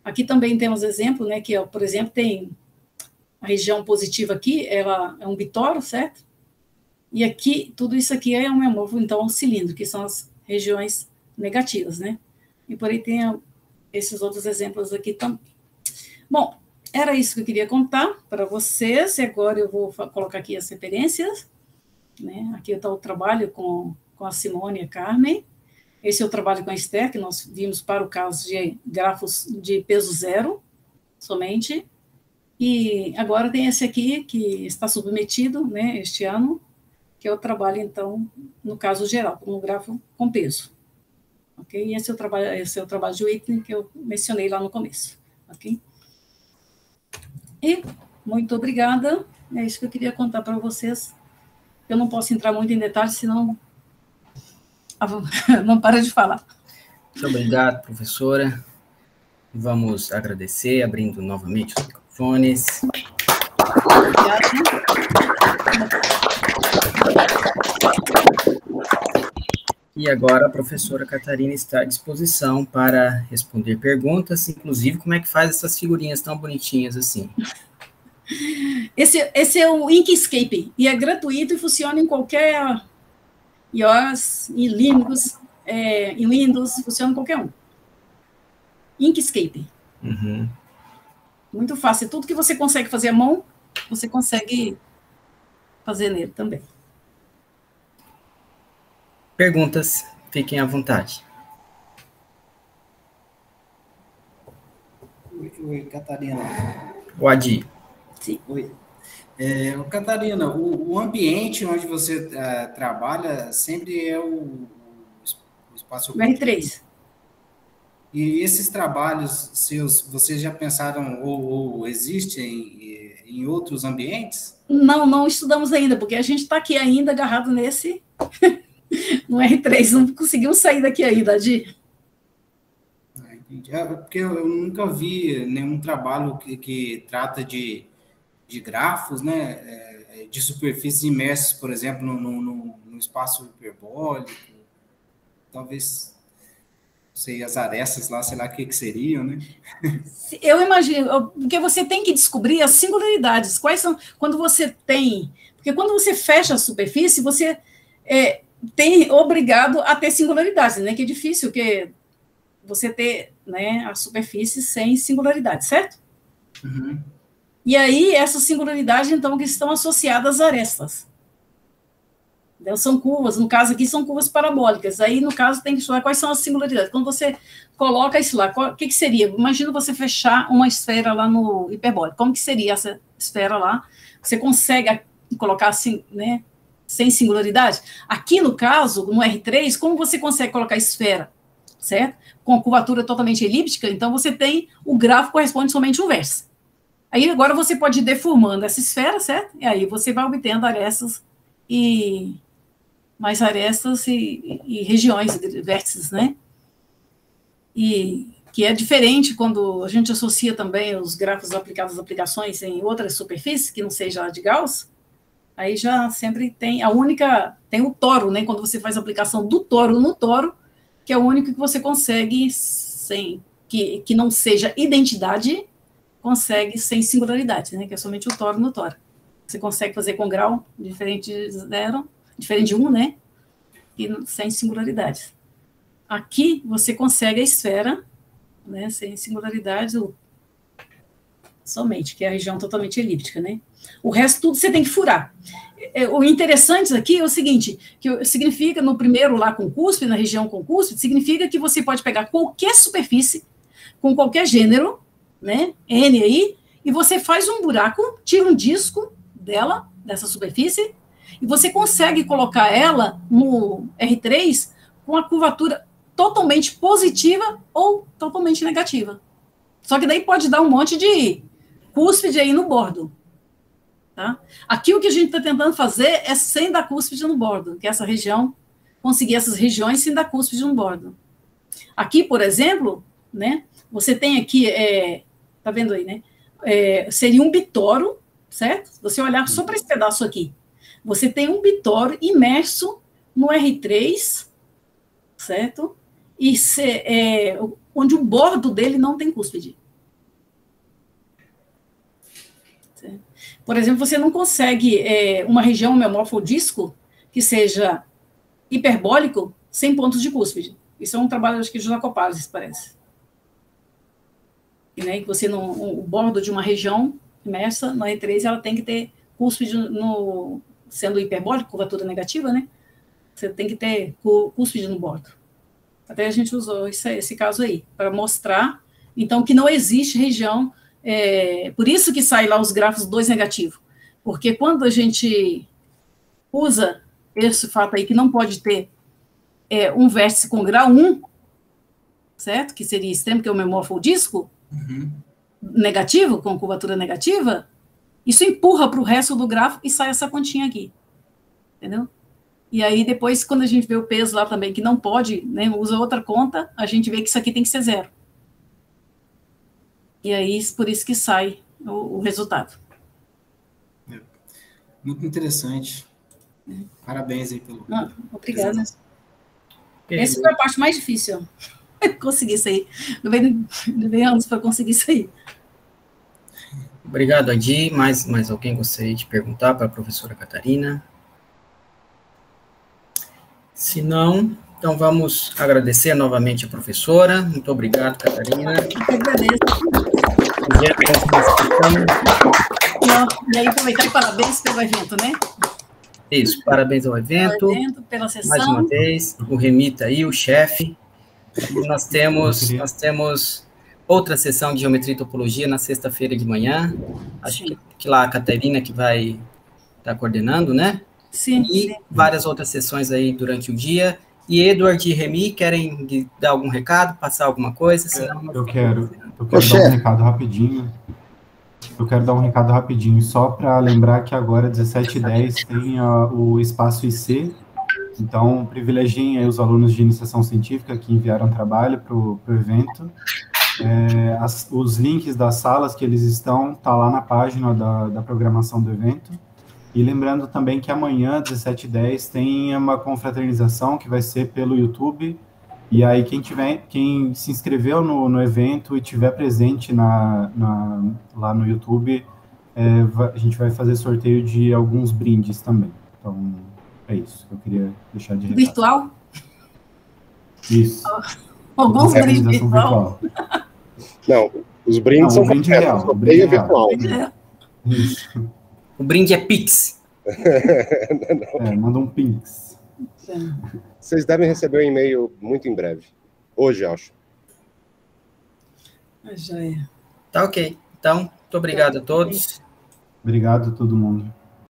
Aqui também temos exemplo, né, que, por exemplo, tem a região positiva aqui, ela é um bitoro, certo? E aqui, tudo isso aqui é um homeomorfo, então, um cilindro, que são as regiões negativas, né? E por aí tem esses outros exemplos aqui também. Bom, era isso que eu queria contar para vocês, e agora eu vou colocar aqui as referências, né? Aqui está o trabalho com a Simone e a Carmen. Esse é o trabalho com a Esther, que nós vimos para o caso de grafos de peso 0, somente. E agora tem esse aqui, que está submetido, né, este ano, que é o trabalho, então, no caso geral, com um grafo com peso. Ok? E esse é o trabalho de Whitney, que eu mencionei lá no começo. Ok? E, muito obrigada. É isso que eu queria contar para vocês. Eu não posso entrar muito em detalhes, senão não para de falar. Muito obrigado, professora. Vamos agradecer, abrindo novamente os microfones. Obrigada. E agora a professora Catarina está à disposição para responder perguntas, inclusive como é que faz essas figurinhas tão bonitinhas assim. Esse é o Inkscape, e é gratuito e funciona em qualquer iOS, em Linux, em Windows, funciona em qualquer um. Inkscape. Uhum. Muito fácil. Tudo que você consegue fazer à mão, você consegue fazer nele também. Perguntas, fiquem à vontade. Oi, Catarina. O Adi. Sim. Oi. Catarina, o ambiente onde você trabalha sempre é o espaço... O R3. E esses trabalhos seus, vocês já pensaram ou existem em outros ambientes? Não estudamos ainda, porque a gente está aqui ainda agarrado nesse... no R3, não conseguimos sair daqui ainda, Adi. Entendi. Porque eu nunca vi nenhum trabalho que trata de grafos, né, de superfícies imersas, por exemplo, no espaço hiperbólico. Talvez, não sei, as arestas lá, sei lá o que seriam, né? Eu imagino, porque você tem que descobrir as singularidades. Quais são, quando você tem... Porque quando você fecha a superfície, você tem obrigado a ter singularidades, né? Que é difícil que você ter, né, a superfície sem singularidade, certo? Uhum. E aí, essas singularidades, então, que estão associadas às arestas. Então, são curvas, no caso aqui, são curvas parabólicas. Aí, no caso, tem que estudar quais são as singularidades. Quando você coloca isso lá, o que seria? Imagina você fechar uma esfera lá no hiperbólico. Como que seria essa esfera lá? Você consegue colocar assim, né, sem singularidade? Aqui, no caso, no R3, como você consegue colocar esfera, certo? Com a curvatura totalmente elíptica, então você tem, o gráfico corresponde somente a um vértice. Aí, agora, você pode ir deformando essa esfera, certo? E aí, você vai obtendo arestas e regiões, vértices, né? E que é diferente quando a gente associa também os grafos aplicados às aplicações em outras superfícies, que não seja a de Gauss, aí já sempre tem tem o toro, né? Quando você faz a aplicação do toro no toro, que é o único que você consegue que não seja identidade, consegue sem singularidade, né? Que é somente o toro no toro. Você consegue fazer com grau diferente de 0, diferente de 1, né? E sem singularidades. Aqui você consegue a esfera, né? Sem singularidades, somente, que é a região totalmente elíptica, né? O resto tudo você tem que furar. O interessante aqui é o seguinte, que significa, no primeiro lá com cúspide, na região com cúspide, significa que você pode pegar qualquer superfície, com qualquer gênero, né, N aí, e você faz um buraco, tira um disco dela, dessa superfície, e você consegue colocar ela no R3 com a curvatura totalmente positiva ou totalmente negativa. Só que daí pode dar um monte de cúspide aí no bordo. Tá? Aqui o que a gente está tentando fazer é sem dar cúspide no bordo, que é essa região, conseguir essas regiões sem dar cúspide no bordo. Aqui, por exemplo, né, você tem aqui, tá vendo aí, né? Seria um bitoro, certo? Se você olhar só para esse pedaço aqui, você tem um bitoro imerso no R3, certo? E onde o bordo dele não tem cúspide. Por exemplo, você não consegue uma região homeomorfo-disco que seja hiperbólico sem pontos de cúspide. Isso é um trabalho, acho que, de Jacopares, parece. E, né, que você o bordo de uma região imersa no R3, ela tem que ter cúspide sendo hiperbólico, curvatura negativa, né? Você tem que ter cúspide no bordo. Até a gente usou esse caso aí, para mostrar, então, que não existe região. Por isso que sai lá os grafos 2 negativo, porque quando a gente usa esse fato aí que não pode ter um vértice com grau 1, certo? Que seria extremo, que é o homeomorfo disco, negativo, com curvatura negativa, isso empurra para o resto do grafo e sai essa continha aqui, entendeu? E aí depois, quando a gente vê o peso lá também, que não pode, né, usa outra conta, a gente vê que isso aqui tem que ser 0. E aí, por isso que sai o resultado. Muito interessante. Parabéns aí pelo... Obrigada. Essa foi a parte mais difícil. Consegui isso aí. Levei anos para conseguir isso aí. Obrigado, Adi. Mais alguém gostaria de perguntar para a professora Catarina? Se não, então vamos agradecer novamente a professora. Muito obrigado, Catarina. Eu que agradeço. E aí, aproveitar e parabéns pelo evento, né? Isso, parabéns ao evento. Pela sessão. Mais uma vez, o Remita aí, o chefe. E nós temos outra sessão de Geometria e Topologia na sexta-feira de manhã. Acho que lá a Catarina que vai estar coordenando, né? Sim. E várias outras sessões aí durante o dia. E Edward e Remy querem dar algum recado, passar alguma coisa? Senão eu quero dar um recado rapidinho. Eu quero dar um recado rapidinho, só para lembrar que agora, 17h10, tem o espaço IC. Então, privilegiem aí os alunos de iniciação científica que enviaram trabalho para o evento. Os links das salas que eles estão, tá lá na página da programação do evento. E lembrando também que amanhã, 17h10, tem uma confraternização que vai ser pelo YouTube. E aí, quem se inscreveu no evento e tiver presente lá no YouTube, a gente vai fazer sorteio de alguns brindes também. Então, é isso que eu queria deixar de recado. Virtual? Isso. Alguns brindes virtual. Não, os brindes são brinde real. O brinde é virtual. Isso. O brinde é Pix. Manda um Pix. Vocês devem receber um e-mail muito em breve. Hoje, acho. Já é. Tá ok. Então, muito obrigado a todos. Obrigado a todo mundo.